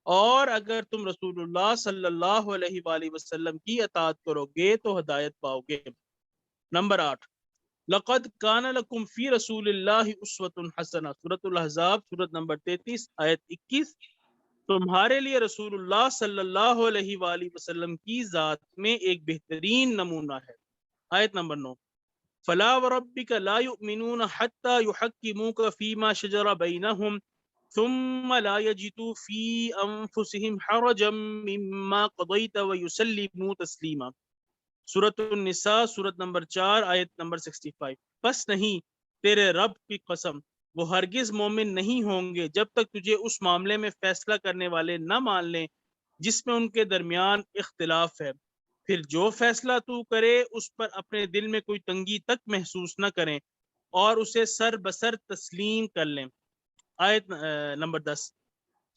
اور اگر تم رسول اللہ صلی اللہ علیہ وآلہ وسلم کی اطاعت کرو گے تو ہدایت پاؤ گے۔ نمبر 8، لقد کان لکم فی رسول اللہ اسوۃ حسنہ، سورۃ الاحزاب، سورۃ نمبر 33 آیت 21۔ تمہارے لیے رسول اللہ صلی اللہ علیہ وآلہ وسلم کی ذات میں ایک بہترین نمونہ ہے۔ آیت نمبر 9، فلا وربک لا یؤمنون حتی یحکموک فیما شجر بینہم ثم لا یجدوا فی انفسہم حرجا مما قضیت ویسلموا تسلیما، سورۃ النساء، سورۃ نمبر 4 آیت نمبر 65۔ پس نہیں، تیرے رب کی قسم، وہ ہرگز مومن نہیں ہوں گے جب تک تجھے اس معاملے میں فیصلہ کرنے والے نہ مان لیں جس میں ان کے درمیان اختلاف ہے، پھر جو فیصلہ تو کرے اس پر اپنے دل میں کوئی تنگی تک محسوس نہ کریں اور اسے سر بسر تسلیم کر لیں۔ آیت نمبر 10،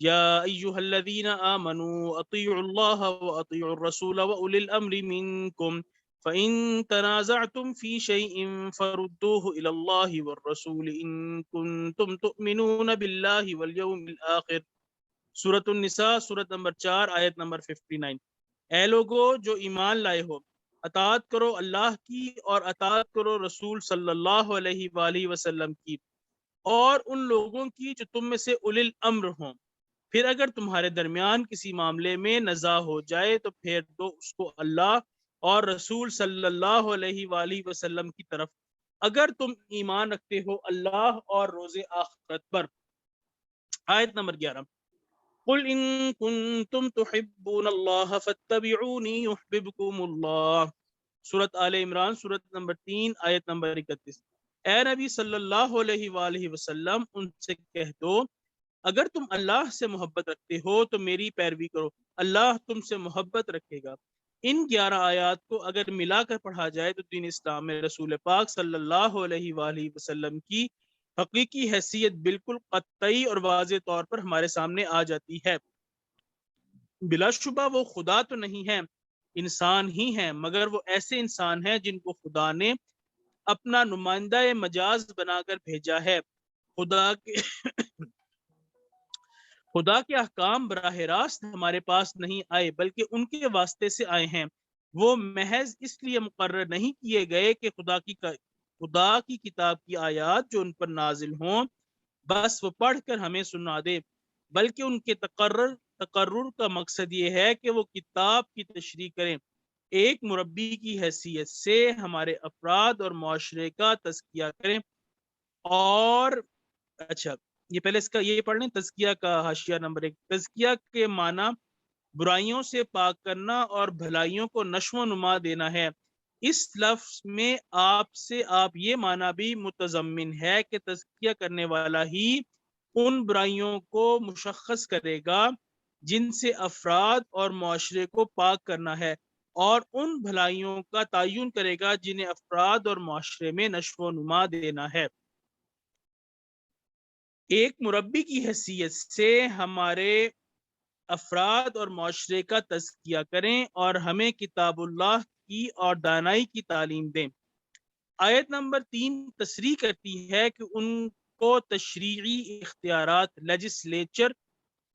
یا ایہا الذین آمنوا اطیعوا اللہ واطیعوا الرسول واولی الامر منکم فإن تنازعتم في شيء فردوه إلى الله والرسول إن كنتم تؤمنون بالله واليوم الآخر، سورۃ النساء، سورۃ نمبر 4 آیت نمبر 59۔ اے لوگو جو ایمان لائے ہو، اطاعت کرو اللہ کی اور اطاعت کرو رسول صلی اللہ علیہ وآلہ وسلم کی اور ان لوگوں کی جو تم میں سے اولی الامر ہوں۔ پھر اگر تمہارے درمیان کسی معاملے میں نزاع ہو جائے تو پھیر دو اس کو اللہ اور رسول صلی اللہ علیہ وآلہ وسلم کی طرف، اگر تم ایمان رکھتے ہو اللہ اور روز آخرت پر۔ آیت نمبر 11، قل ان کنتم تحبون اللہ فاتبعونی یحببکم اللہ، سورۃ آل عمران، سورۃ نمبر 3 آیت نمبر 31۔ اے نبی صلی اللہ علیہ وآلہ وسلم، ان سے کہہ دو اگر تم اللہ سے محبت رکھتے ہو تو میری پیروی کرو، اللہ تم سے محبت رکھے گا۔ ان 11 آیات کو اگر ملا کر پڑھا جائے تو دین اسلام میں رسول پاک صلی اللہ علیہ وآلہ وسلم کی حقیقی حیثیت بالکل قطعی اور واضح طور پر ہمارے سامنے آ جاتی ہے۔ بلا شبہ وہ خدا تو نہیں ہے، انسان ہی ہیں، مگر وہ ایسے انسان ہیں جن کو خدا نے اپنا نمائندہ مجاز بنا کر بھیجا ہے۔ خدا کے احکام براہ راست ہمارے پاس نہیں آئے بلکہ ان کے واسطے سے آئے ہیں۔ وہ محض اس لیے مقرر نہیں کیے گئے کہ خدا کی کتاب کی آیات جو ان پر نازل ہوں بس وہ پڑھ کر ہمیں سنا دے، بلکہ ان کے تقرر کا مقصد یہ ہے کہ وہ کتاب کی تشریح کریں، ایک مربی کی حیثیت سے ہمارے افراد اور معاشرے کا تزکیہ کریں۔ اور اچھا، یہ پہلے اس کا یہ پڑھ لیں، تزکیہ کا حاشیہ نمبر 1۔ تزکیہ کے معنی برائیوں سے پاک کرنا اور بھلائیوں کو نشو و نما دینا ہے۔ اس لفظ میں آپ یہ معنی بھی متضمن ہے کہ تزکیہ کرنے والا ہی ان برائیوں کو مشخص کرے گا جن سے افراد اور معاشرے کو پاک کرنا ہے، اور ان بھلائیوں کا تعین کرے گا جنہیں افراد اور معاشرے میں نشو و نما دینا ہے۔ ایک مربی کی حیثیت سے ہمارے افراد اور معاشرے کا تزکیہ کریں اور ہمیں کتاب اللہ کی اور دانائی کی تعلیم دیں۔ آیت نمبر 3 تصریح کرتی ہے کہ ان کو تشریعی اختیارات لیجسلیچر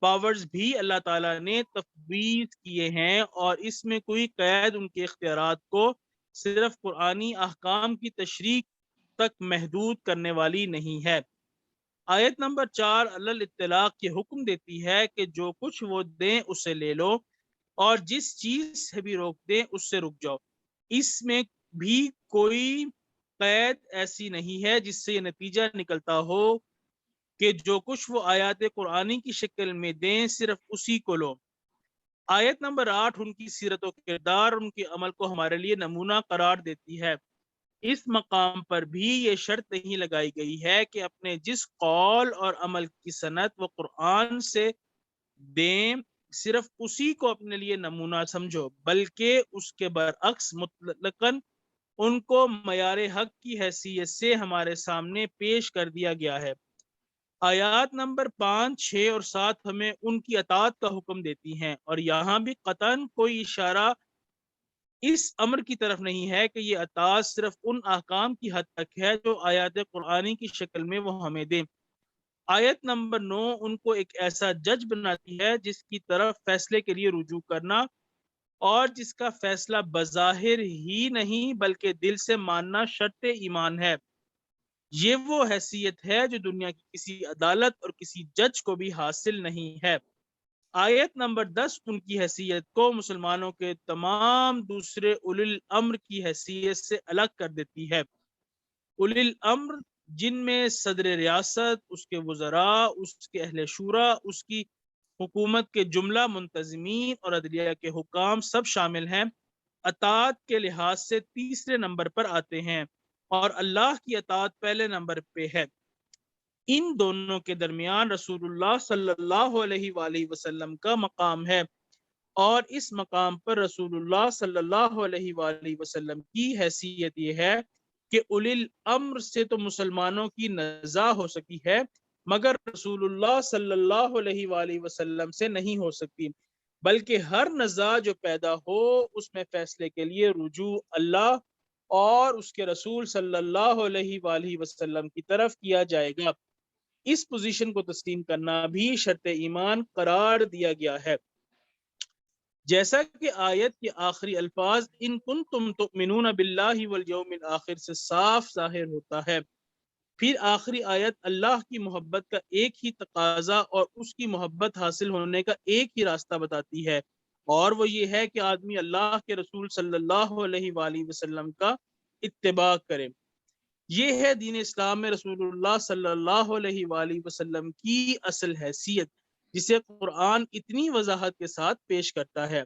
پاورز بھی اللہ تعالیٰ نے تفویض کیے ہیں، اور اس میں کوئی قید ان کے اختیارات کو صرف قرآنی احکام کی تشریح تک محدود کرنے والی نہیں ہے۔ آیت نمبر 4 علی الاطلاق یہ حکم دیتی ہے کہ جو کچھ وہ دیں اسے لے لو، اور جس چیز سے بھی روک دیں اس سے رک جاؤ۔ اس میں بھی کوئی قید ایسی نہیں ہے جس سے یہ نتیجہ نکلتا ہو کہ جو کچھ وہ آیات قرآنی کی شکل میں دیں صرف اسی کو لو۔ آیت نمبر 8 ان کی سیرت و کردار، ان کے عمل کو ہمارے لیے نمونہ قرار دیتی ہے۔ اس مقام پر بھی یہ شرط نہیں لگائی گئی ہے کہ اپنے جس قول اور عمل کی سند وہ قرآن سے دیں صرف اسی کو اپنے لیے نمونہ سمجھو، بلکہ اس کے برعکس مطلقاً ان کو معیار حق کی حیثیت سے ہمارے سامنے پیش کر دیا گیا ہے۔ آیات نمبر 5، 6 اور 7 ہمیں ان کی اطاعت کا حکم دیتی ہیں، اور یہاں بھی قطعاً کوئی اشارہ اس امر کی طرف نہیں ہے کہ یہ اطاعت صرف ان احکام کی حد تک ہے جو آیات قرآنی کی شکل میں وہ ہمیں دیں۔ آیت نمبر 9 ان کو ایک ایسا جج بناتی ہے جس کی طرف فیصلے کے لیے رجوع کرنا اور جس کا فیصلہ بظاہر ہی نہیں بلکہ دل سے ماننا شرط ایمان ہے۔ یہ وہ حیثیت ہے جو دنیا کی کسی عدالت اور کسی جج کو بھی حاصل نہیں ہے۔ آیت نمبر 10 ان کی حیثیت کو مسلمانوں کے تمام دوسرے اولی الامر کی حیثیت سے الگ کر دیتی ہے۔ اولی الامر جن میں صدر ریاست، اس کے وزراء، اس کے اہل شورا، اس کی حکومت کے جملہ منتظمین اور عدلیہ کے حکام سب شامل ہیں، اطاعت کے لحاظ سے تیسرے نمبر پر آتے ہیں اور اللہ کی اطاعت پہلے نمبر پہ ہے۔ ان دونوں کے درمیان رسول اللہ صلی اللہ علیہ وآلہ وسلم کا مقام ہے اور اس مقام پر رسول اللہ صلی اللہ علیہ وآلہ وسلم کی حیثیت یہ ہے کہ اولی الامر سے تو مسلمانوں کی نزاع ہو سکی ہے مگر رسول اللہ صلی اللہ علیہ وآلہ وسلم سے نہیں ہو سکتی، بلکہ ہر نزاع جو پیدا ہو اس میں فیصلے کے لیے رجوع اللہ اور اس کے رسول صلی اللہ علیہ وآلہ وسلم کی طرف کیا جائے گا۔ اس پوزیشن کو تسلیم کرنا بھی شرط ایمان قرار دیا گیا ہے، جیسا کہ آیت کے آخری الفاظ ان کنتم تؤمنون باللہ والیوم الآخر سے صاف ظاہر ہوتا ہے۔ پھر آخری آیت اللہ کی محبت کا ایک ہی تقاضا اور اس کی محبت حاصل ہونے کا ایک ہی راستہ بتاتی ہے، اور وہ یہ ہے کہ آدمی اللہ کے رسول صلی اللہ علیہ وآلہ وسلم کا اتباع کرے۔ یہ ہے دین اسلام میں رسول اللہ صلی اللہ علیہ وآلہ وسلم کی اصل حیثیت، جسے قرآن اتنی وضاحت کے ساتھ پیش کرتا ہے۔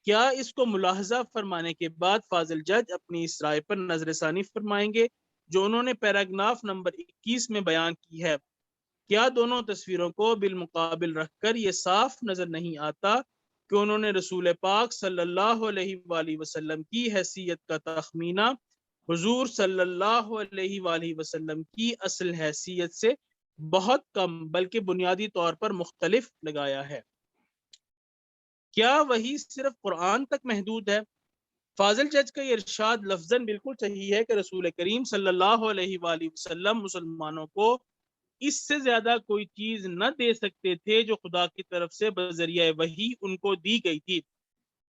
کیا اس کو ملاحظہ فرمانے کے بعد فاضل جج اپنی اس رائے پر نظر ثانی فرمائیں گے جو انہوں نے پیراگراف نمبر 21 میں بیان کی ہے؟ کیا دونوں تصویروں کو بالمقابل رکھ کر یہ صاف نظر نہیں آتا کہ انہوں نے رسول پاک صلی اللہ علیہ وآلہ وسلم کی حیثیت کا تخمینہ حضور صلی اللہ علیہ وآلہ وسلم کی اصل حیثیت سے بہت کم بلکہ بنیادی طور پر مختلف لگایا ہے؟ کیا وہی صرف قرآن تک محدود ہے؟ فاضل جج کا یہ ارشاد لفظاً بالکل صحیح ہے کہ رسول کریم صلی اللہ علیہ وآلہ وسلم مسلمانوں کو اس سے زیادہ کوئی چیز نہ دے سکتے تھے جو خدا کی طرف سے بذریعہ وحی ان کو دی گئی تھی،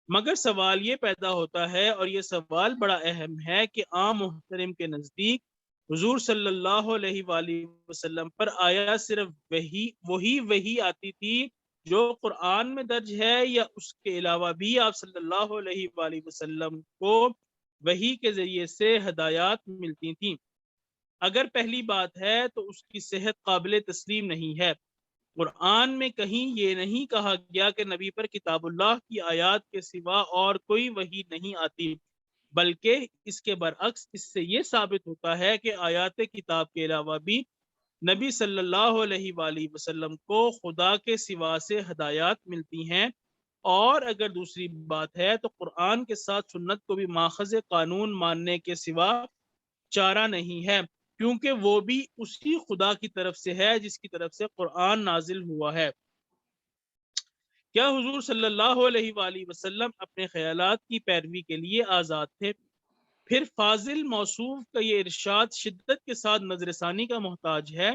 مگر سوال یہ پیدا ہوتا ہے اور یہ سوال بڑا اہم ہے کہ عام محترم کے نزدیک حضور صلی اللہ علیہ وآلہ وسلم پر آیا صرف وہی آتی تھی جو قرآن میں درج ہے، یا اس کے علاوہ بھی آپ صلی اللہ علیہ وآلہ وسلم کو وحی کے ذریعے سے ہدایات ملتی تھیں؟ اگر پہلی بات ہے تو اس کی صحت قابل تسلیم نہیں ہے۔ قرآن میں کہیں یہ نہیں کہا گیا کہ نبی پر کتاب اللہ کی آیات کے سوا اور کوئی وحی نہیں آتی، بلکہ اس کے برعکس اس سے یہ ثابت ہوتا ہے کہ آیات کتاب کے علاوہ بھی نبی صلی اللہ علیہ وآلہ وسلم کو خدا کے سوا سے ہدایات ملتی ہیں، اور اگر دوسری بات ہے تو قرآن کے ساتھ سنت کو بھی ماخذ قانون ماننے کے سوا چارہ نہیں ہے، کیونکہ وہ بھی اسی خدا کی طرف سے ہے جس کی طرف سے قرآن نازل ہوا ہے۔ کیا حضور صلی اللہ علیہ وآلہ وسلم اپنے خیالات کی پیروی کے لیے آزاد تھے؟ پھر فاضل موصوف کا یہ ارشاد شدت کے ساتھ نظر ثانی کا محتاج ہے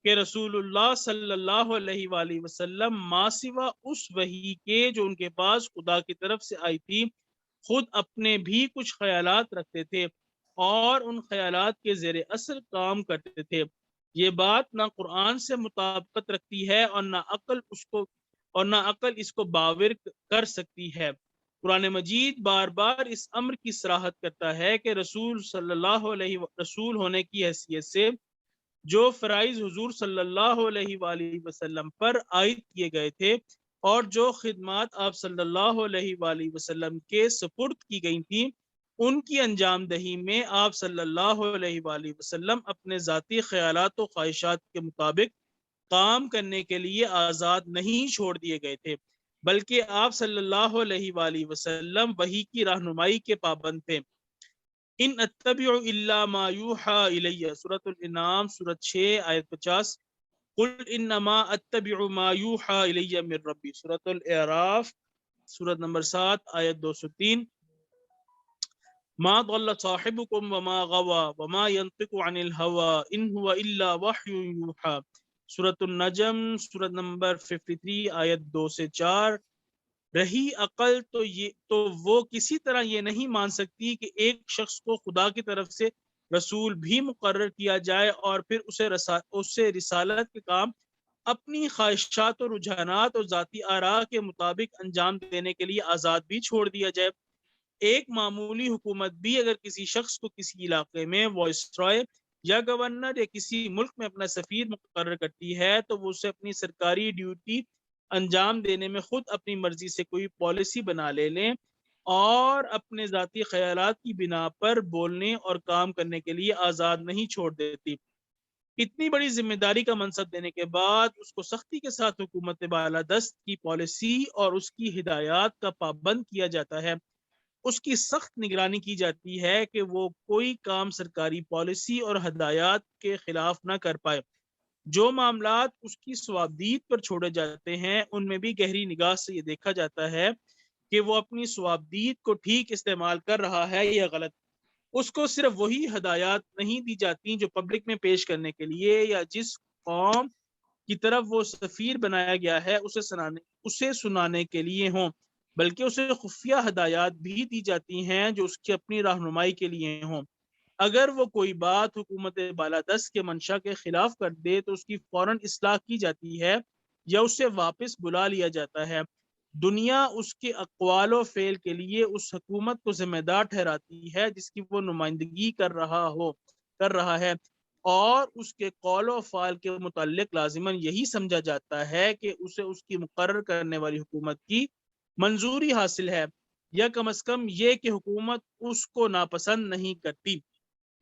کہ رسول اللہ صلی اللہ علیہ وآلہ وسلم ما سوا اس وحی کے جو ان کے پاس خدا کی طرف سے آئی تھی خود اپنے بھی کچھ خیالات رکھتے تھے اور ان خیالات کے زیر اثر کام کرتے تھے۔ یہ بات نہ قرآن سے مطابقت رکھتی ہے اور نہ عقل اس کو باور کر سکتی ہے۔ قرآن مجید بار بار اس امر کی صراحت کرتا ہے کہ رسول صلی اللہ علیہ رسول ہونے کی حیثیت سے جو فرائض حضور صلی اللہ علیہ وآلہ وسلم پر عائد کیے گئے تھے اور جو خدمات آپ صلی اللہ علیہ وآلہ وسلم کے سپرد کی گئی تھیں، ان کی انجام دہی میں آپ صلی اللہ علیہ وآلہ وسلم اپنے ذاتی خیالات و خواہشات کے مطابق کام کرنے کے لیے آزاد نہیں چھوڑ دیے گئے تھے، بلکہ آپ صلی اللہ علیہ وآلہ وسلم وحی کی رہنمائی کے پابند تھے۔ ان اتبع الا ما یوحى الی، سورۃ الانعام سورۃ 6 آیت 50، قل انما اتبع ما یوحى الی من ربی، سورۃ الاعراف سورۃ نمبر 7 آیت 203، ما ضل صاحبكم وما غوى وما ينطق عن الهوى ان هو الا وحی یوحى. سورۃ النجم سورۃ نمبر 53 آیت 2 سے 4. رہی عقل تو وہ کسی طرح یہ نہیں مان سکتی کہ ایک شخص کو خدا کی طرف سے رسول بھی مقرر کیا جائے اور پھر اسے رسالت کے کام اپنی خواہشات اور رجحانات اور ذاتی آراء کے مطابق انجام دینے کے لیے آزاد بھی چھوڑ دیا جائے. ایک معمولی حکومت بھی اگر کسی شخص کو کسی علاقے میں وائسرائے یا گورنر یا کسی ملک میں اپنا سفیر مقرر کرتی ہے تو وہ اسے اپنی سرکاری ڈیوٹی انجام دینے میں خود اپنی مرضی سے کوئی پالیسی بنا لیں اور اپنے ذاتی خیالات کی بنا پر بولنے اور کام کرنے کے لیے آزاد نہیں چھوڑ دیتی. اتنی بڑی ذمہ داری کا منصب دینے کے بعد اس کو سختی کے ساتھ حکومت بالادست کی پالیسی اور اس کی ہدایات کا پابند کیا جاتا ہے. اس کی سخت نگرانی کی جاتی ہے کہ وہ کوئی کام سرکاری پالیسی اور ہدایات کے خلاف نہ کر پائے. جو معاملات اس کی صوابدید پر چھوڑے جاتے ہیں ان میں بھی گہری نگاہ سے یہ دیکھا جاتا ہے کہ وہ اپنی صوابدید کو ٹھیک استعمال کر رہا ہے یا غلط. اس کو صرف وہی ہدایات نہیں دی جاتی جو پبلک میں پیش کرنے کے لیے یا جس قوم کی طرف وہ سفیر بنایا گیا ہے اسے سنانے کے لیے ہوں، بلکہ اسے خفیہ ہدایات بھی دی جاتی ہیں جو اس کی اپنی رہنمائی کے لیے ہوں. اگر وہ کوئی بات حکومت بالادست کے منشا کے خلاف کر دے تو اس کی فوراً اصلاح کی جاتی ہے یا اسے واپس بلا لیا جاتا ہے. دنیا اس کے اقوال و فعل کے لیے اس حکومت کو ذمہ دار ٹھہراتی ہے جس کی وہ نمائندگی کر رہا ہے اور اس کے قول و فعل کے متعلق لازماً یہی سمجھا جاتا ہے کہ اسے اس کی مقرر کرنے والی حکومت کی منظوری حاصل ہے یا کم از کم یہ کہ حکومت اس کو ناپسند نہیں کرتی.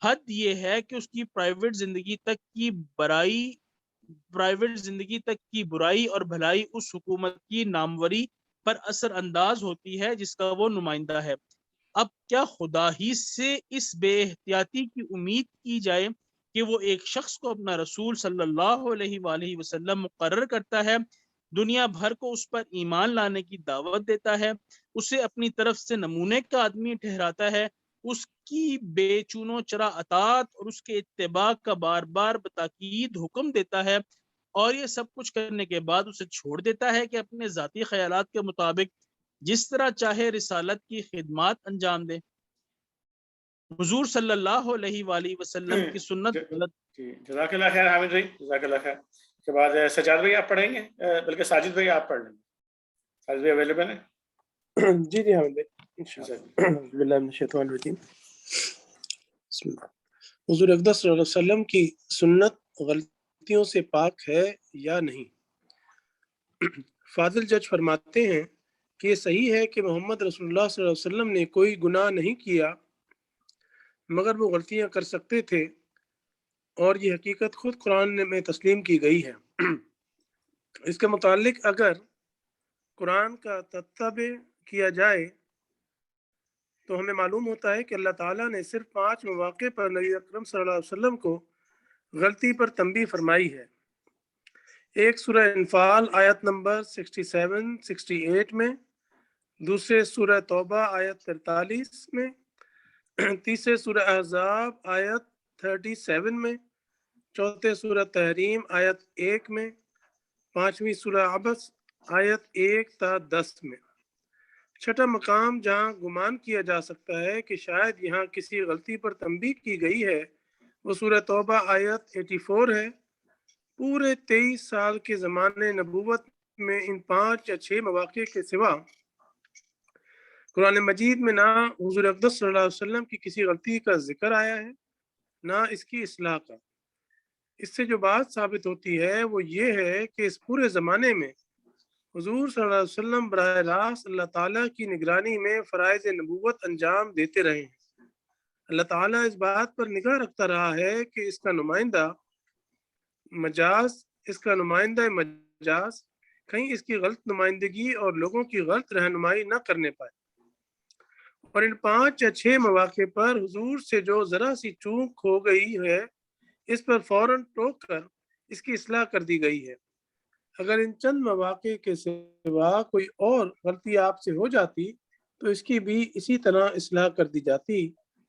حد یہ ہے کہ اس کی پرائیویٹ زندگی تک کی برائی اور بھلائی اس حکومت کی ناموری پر اثر انداز ہوتی ہے جس کا وہ نمائندہ ہے. اب کیا خدا ہی سے اس بے احتیاطی کی امید کی جائے کہ وہ ایک شخص کو اپنا رسول صلی اللہ علیہ وآلہ وسلم مقرر کرتا ہے، دنیا بھر کو اس پر ایمان لانے کی دعوت دیتا ہے، اسے اپنی طرف سے نمونے کا آدمی ٹھہراتا ہے، اس کی بے چون و چرا اطاعت اور اس کے اتباع کا بار بار بتاکید حکم دیتا ہے، اور یہ سب کچھ کرنے کے بعد اسے چھوڑ دیتا ہے کہ اپنے ذاتی خیالات کے مطابق جس طرح چاہے رسالت کی خدمات انجام دے. حضور صلی اللہ علیہ وآلہ وسلم کی سنت غلط. جی جزاک اللہ خیر حامد بھائی، جزاک اللہ خیر. اس کے بعد سجاد بھائی آپ پڑھیں گے، بلکہ ساجد بھائی آپ پڑھ لیں. ساجد بھائی اویلیبل ہیں؟ جی جی حامد بھائی انشاءاللہ. بسم اللہ من الشیطان الرجیم. بسم اللہ. حضور اقدس صلی اللہ علیہ وسلم کی سنت غلطیوں سے پاک ہے یا نہیں؟ فاضل جج فرماتے ہیں کہ یہ صحیح ہے کہ محمد رسول اللہ صلی اللہ علیہ وسلم نے کوئی گناہ نہیں کیا مگر وہ غلطیاں کر سکتے تھے، اور یہ حقیقت خود قرآن میں تسلیم کی گئی ہے. اس کے متعلق اگر قرآن کا تتبع کیا جائے تو ہمیں معلوم ہوتا ہے کہ اللہ تعالیٰ نے صرف 5 مواقع پر نبی اکرم صلی اللہ علیہ وسلم کو غلطی پر تنبیہ فرمائی ہے. ایک سورہ انفال آیت نمبر 67-68 میں، دوسرے سورہ توبہ آیت 43 میں، تیسرے سورہ احزاب آیت 37 میں، چوتھے سورہ تحریم آیت 1 میں، پانچویں سورہ عبس آیت 1 تا 10 میں. چھٹا مقام جہاں گمان کیا جا سکتا ہے کہ شاید یہاں کسی غلطی پر تنبیہ کی گئی ہے وہ سورہ توبہ آیت 84 ہے. پورے 23 سال کے زمانے نبوت میں ان 5 یا 6 مواقع کے سوا قرآن مجید میں نہ حضور اقدس صلی اللہ علیہ وسلم کی کسی غلطی کا ذکر آیا ہے نہ اس کی اصلاح کا. اس سے جو بات ثابت ہوتی ہے وہ یہ ہے کہ اس پورے زمانے میں حضور صلی اللہ علیہ وسلم براہ راست اللہ تعالیٰ کی نگرانی میں فرائض نبوت انجام دیتے رہے ہیں. اللہ تعالیٰ اس بات پر نگاہ رکھتا رہا ہے کہ اس کا نمائندہ مجاز کہیں اس کی غلط نمائندگی اور لوگوں کی غلط رہنمائی نہ کرنے پائے. اور ان 5 یا 6 مواقع پر حضور سے جو ذرا سی چوک ہو گئی ہے اس پر فوراً ٹوک کر اس کی اصلاح کر دی گئی ہے. اگر ان چند مواقع کے سوا کوئی اور غلطی آپ سے ہو جاتی تو اس کی بھی اسی طرح اصلاح کر دی جاتی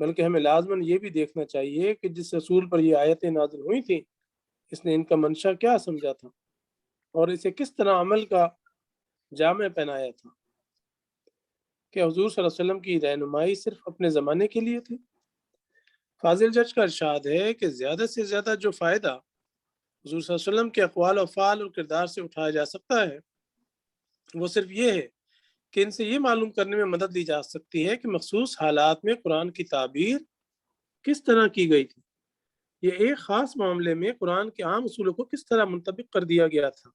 بلکہ ہمیں لازماً یہ بھی دیکھنا چاہیے کہ جس رسول پر یہ آیتیں نازل ہوئی تھیں اس نے ان کا منشا کیا سمجھا تھا اور اسے کس طرح عمل کا جامع پہنایا تھا۔ کہ حضور صلی اللہ علیہ وسلم کی رہنمائی صرف اپنے زمانے کے لیے تھی؟ فاضل جج کا ارشاد ہے کہ زیادہ سے زیادہ جو فائدہ حضور صلی اللہ علیہ وسلم کے اقوال و افعال اور کردار سے اٹھایا جا سکتا ہے وہ صرف یہ ہے کہ ان سے یہ معلوم کرنے میں مدد لی جا سکتی ہے کہ مخصوص حالات میں قرآن کی تعبیر کس طرح کی گئی تھی، یہ ایک خاص معاملے میں قرآن کے عام اصولوں کو کس طرح منطبق کر دیا گیا تھا۔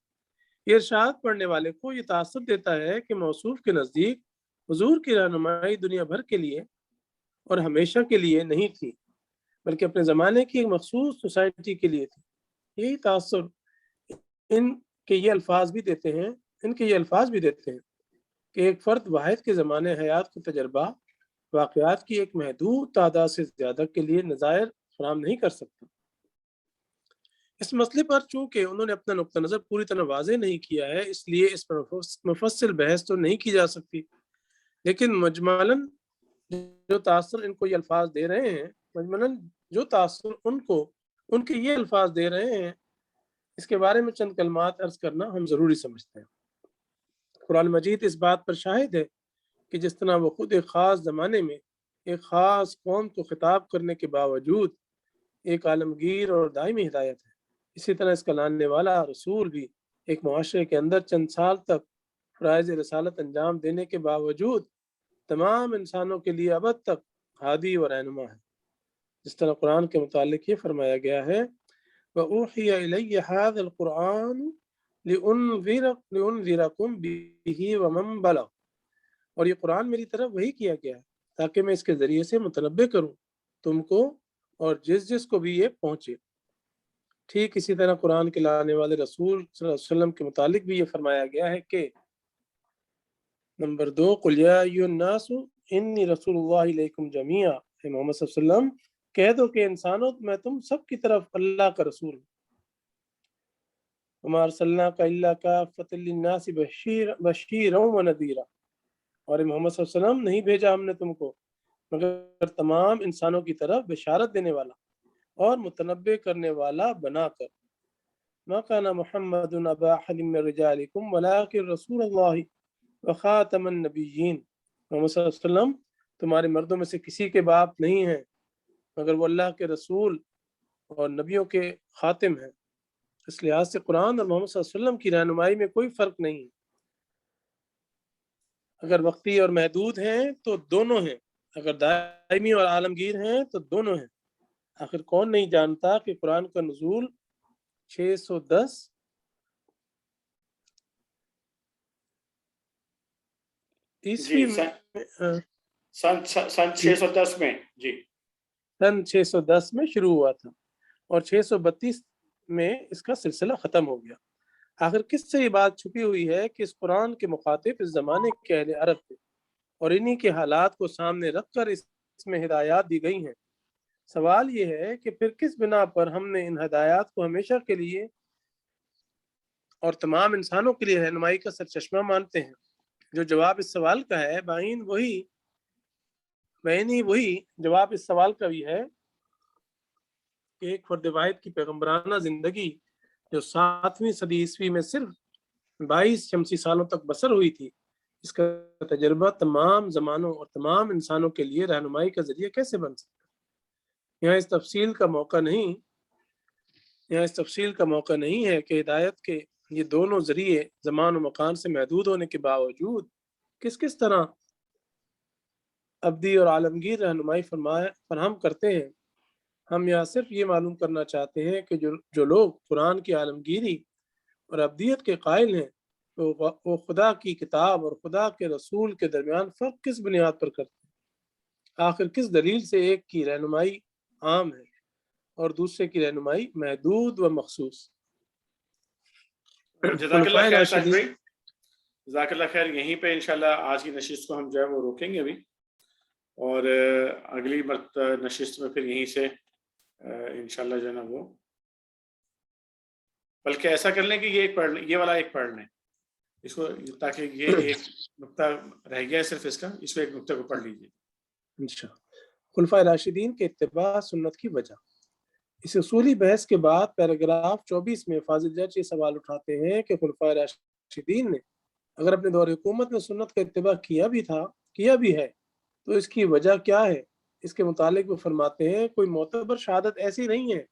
یہ ارشاد پڑھنے والے کو یہ تاثر دیتا ہے کہ موصوف کے نزدیک حضور کی رہنمائی دنیا بھر کے لیے اور ہمیشہ کے لیے نہیں تھی بلکہ اپنے زمانے کی ایک مخصوص سوسائٹی کے لیے تھی۔ یہی تاثر ان کے یہ الفاظ بھی دیتے ہیں کہ ایک فرد واحد کے زمانے حیات کا تجربہ واقعات کی ایک محدود تعداد سے زیادہ کے لیے نظائر فراہم نہیں کر سکتا۔ اس مسئلے پر چونکہ انہوں نے اپنا نقطہ نظر پوری طرح واضح نہیں کیا ہے اس لیے اس پر مفصل بحث تو نہیں کی جا سکتی، لیکن مجملاً جو تاثر ان کو یہ الفاظ دے رہے ہیں ان کے یہ الفاظ دے رہے ہیں اس کے بارے میں چند کلمات عرض کرنا ہم ضروری سمجھتے ہیں۔ قرآن مجید اس بات پر شاہد ہے کہ جس طرح وہ خود ایک خاص زمانے میں ایک خاص قوم کو خطاب کرنے کے باوجود ایک عالمگیر اور دائمی ہدایت ہے، اسی طرح اس کا لانے والا رسول بھی ایک معاشرے کے اندر چند سال تک فرائض رسالت انجام دینے کے باوجود تمام انسانوں کے لیے ابد تک ہادی و رہنما ہے۔ جس طرح قرآن کے متعلق یہ فرمایا گیا ہے وَأُوحِيَ إِلَيَّ هَذَا الْقُرْآنُ لِأُنذِرَكُم بِهِ وَمَن بَلَغَ، اور یہ قرآن میری طرف وحی کیا گیا ہے تاکہ میں اس کے ذریعے سے متنبہ کروں تم کو اور جس کو بھی یہ پہنچے۔ ٹھیک اسی طرح قرآن کے لانے والے رسول صلی اللہ علیہ وسلم کے متعلق بھی یہ فرمایا گیا ہے کہ نمبر 2 قُلْ يَا أَيُّهَا النَّاسُ إِنِّي رَسُولُ اللَّهِ إِلَيْكُمْ جَمِيعًا، اے محمد صلی اللہ علیہ وسلم کہہ دو کہ انسانوں میں تم سب کی طرف اللہ کا رسول ہوں۔ وَمَا أَرْسَلْنَاكَ إِلَّا كَافَّةً لِلنَّاسِ بَشِيرًا وَنَذِيرًا، اور اے محمد صلی اللہ علیہ وسلم نہیں بھیجا ہم نے تم کو مگر تمام انسانوں کی طرف بشارت دینے والا اور متنبہ کرنے والا بنا کر۔ ما كان محمد أبا أحد من رجالكم ولكن رسول الله وخاتم النبیین، محمد صلی اللہ علیہ وسلم تمہارے مردوں میں سے کسی کے باپ نہیں ہیں مگر وہ اللہ کے رسول اور نبیوں کے خاتم ہیں۔ اس لحاظ سے قرآن اور محمد صلی اللہ علیہ وسلم کی رہنمائی میں کوئی فرق نہیں ہے، اگر وقتی اور محدود ہیں تو دونوں ہیں، اگر دائمی اور عالمگیر ہیں تو دونوں ہیں۔ آخر کون نہیں جانتا کہ قرآن کا نزول 610 عیسوی سن 610 میں سن 610 میں شروع ہوا تھا اور 632 میں اس کا سلسلہ ختم ہو گیا۔ آخر کس سے یہ بات چھپی ہوئی ہے کہ اس قرآن کے مخاطب اس زمانے کے اہل عرب تھے اور انہی کے حالات کو سامنے رکھ کر اس میں ہدایات دی گئی ہیں۔ سوال یہ ہے کہ پھر کس بنا پر ہم نے ان ہدایات کو ہمیشہ کے لیے اور تمام انسانوں کے لیے رہنمائی کا سرچشمہ مانتے ہیں؟ جو جواب اس سوال کا ہے بائن وہی جواب اس سوال کا بھی ہے کہ ایک فرد واحد کی پیغمبرانہ زندگی جو 7ویں صدی عیسوی میں صرف 22 شمسی سالوں تک بسر ہوئی تھی، اس کا تجربہ تمام زمانوں اور تمام انسانوں کے لیے رہنمائی کا ذریعہ کیسے بن سکتا ہے؟ یہاں اس تفصیل کا موقع نہیں ہے کہ ہدایت کے یہ دونوں ذریعے زمان و مکان سے محدود ہونے کے باوجود کس طرح ابدی اور عالمگیر رہنمائی فراہم کرتے ہیں۔ ہم یہاں صرف یہ معلوم کرنا چاہتے ہیں کہ جو لوگ قرآن کی عالمگیری اور ابدیت کے قائل ہیں وہ خدا کی کتاب اور خدا کے رسول کے درمیان فرق کس بنیاد پر کرتے ہیں؟ آخر کس دلیل سے ایک کی رہنمائی عام ہے اور دوسرے کی رہنمائی محدود و مخصوص؟ جزاک اللہ خیر ساجد بھائی، جزاک اللہ خیر۔ یہیں پہ انشاءاللہ آج کی نشست کو ہم جو ہے وہ روکیں گے ابھی، اور اگلی نشست میں پھر یہیں سے انشاءاللہ جو ہے نا وہ، بلکہ ایسا کر لیں کہ یہ والا ایک پڑھ لیں اس کو، تاکہ یہ ایک نقطہ رہ گیا ہے صرف اس کا، اس کو ایک نقطہ کو پڑھ لیجیے انشاءاللہ۔ خلفائے راشدین کے اتباع سنت کی وجہ۔ اس اصولی بحث کے بعد پیراگراف 24 میں فاضل جج یہ سوال اٹھاتے ہیں کہ خلفائے راشدین نے اگر اپنے دور حکومت میں سنت کا اتباع کیا بھی ہے تو اس کی وجہ کیا ہے؟ اس کے متعلق وہ فرماتے ہیں کوئی معتبر شہادت ایسی نہیں ہے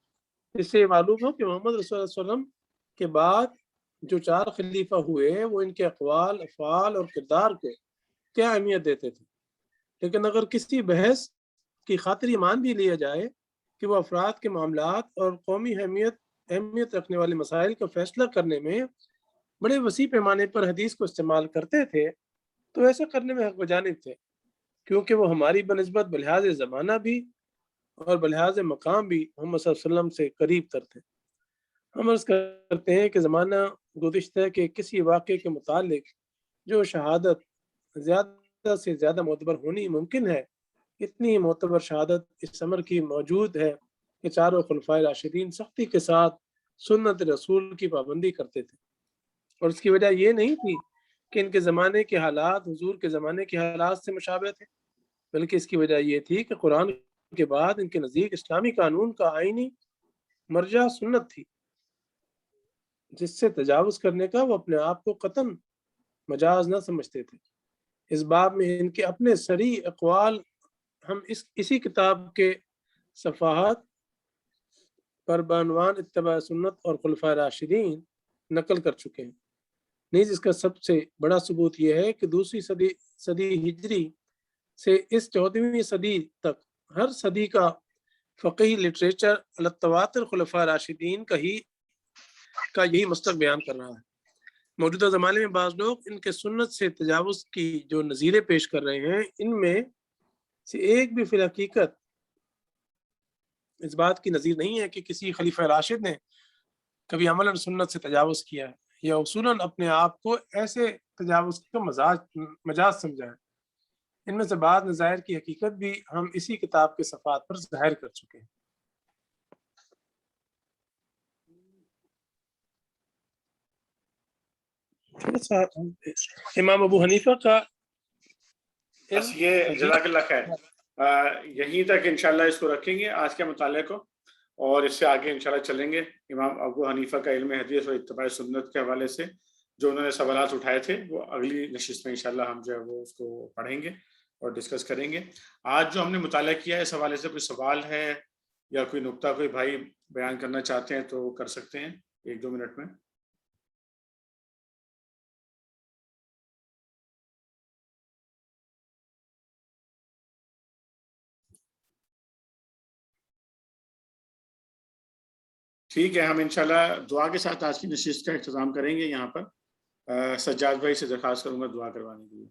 جس سے معلوم ہو کہ محمد رسول اللہ صلی اللہ علیہ وسلم کے بعد جو 4 خلیفہ ہوئے وہ ان کے اقوال، افعال اور کردار کو کیا اہمیت دیتے تھے۔ لیکن اگر کسی بحث کی خاطر یہ مان بھی لیا جائے کہ وہ افراد کے معاملات اور قومی اہمیت رکھنے والے مسائل کا فیصلہ کرنے میں بڑے وسیع پیمانے پر حدیث کو استعمال کرتے تھے تو ایسا کرنے میں حق بجانب تھے، کیونکہ وہ ہماری بنسبت بلحاظ زمانہ بھی اور بلحاظ مقام بھی محمد صلی اللہ علیہ وسلم سے قریب تر تھے۔ ہم عرض کرتے ہیں کہ زمانہ گزشتہ کے کسی واقعے کے متعلق جو شہادت زیادہ سے زیادہ معتبر ہونی ممکن ہے، اتنی معتبر شہادت اس امر کی موجود ہے کہ چاروں خلفائے راشدین سختی کے ساتھ سنت رسول کی پابندی کرتے تھے، اور اس کی وجہ یہ نہیں تھی کہ ان کے زمانے کے حالات حضور کے زمانے کے حالات سے مشابہ تھے، بلکہ اس کی وجہ یہ تھی کہ قرآن کے بعد ان کے نزدیک اسلامی قانون کا آئینی مرجع سنت تھی، جس سے تجاوز کرنے کا وہ اپنے آپ کو قطعاً مجاز نہ سمجھتے تھے۔ اس باب میں ان کے اپنے صریح اقوال ہم اسی کتاب کے صفحات پر بعنوان اتباع سنت اور خلفائے راشدین نقل کر چکے ہیں۔ نیز اس کا سب سے بڑا ثبوت یہ ہے کہ دوسری صدی ہجری سے اس 14ویں صدی تک ہر صدی کا فقہی لٹریچر التواتر خلفائے راشدین کا یہی مسلک بیان کر رہا ہے۔ موجودہ زمانے میں بعض لوگ ان کے سنت سے تجاوز کی جو نظیریں پیش کر رہے ہیں، ان میں سے ایک بھی فی الحقیقت اس بات کی نظیر نہیں ہے کہ کسی خلیفہ راشد نے کبھی عملاً سنت سے تجاوز کیا ہے یا اصولاً اپنے آپ کو ایسے تجاوز کا مجاز سمجھا ہے۔ ان میں سے بعض نظائر کی حقیقت بھی ہم اسی کتاب کے صفحات پر ظاہر کر چکے ہیں۔ امام ابو حنیفہ کا بس یہ جزاک اللہ خیر، یہیں تک انشاءاللہ اس کو رکھیں گے آج کے مطالعے کو، اور اس سے آگے انشاءاللہ چلیں گے امام ابو حنیفہ کا علم حدیث اور اتباع سنت کے حوالے سے جو انہوں نے سوالات اٹھائے تھے، وہ اگلی نشست میں انشاءاللہ ہم جو ہے وہ اس کو پڑھیں گے اور ڈسکس کریں گے۔ آج جو ہم نے مطالعہ کیا ہے اس حوالے سے کوئی سوال ہے یا کوئی نقطہ کوئی بھائی بیان کرنا چاہتے ہیں تو کر سکتے ہیں 1-2 منٹ میں۔ ٹھیک ہے، ہم انشاءاللہ دعا کے ساتھ آج کی نشست کا اختتام کریں گے۔ یہاں پر سجاد بھائی سے درخواست کروں گا دعا کروانے کے لیے۔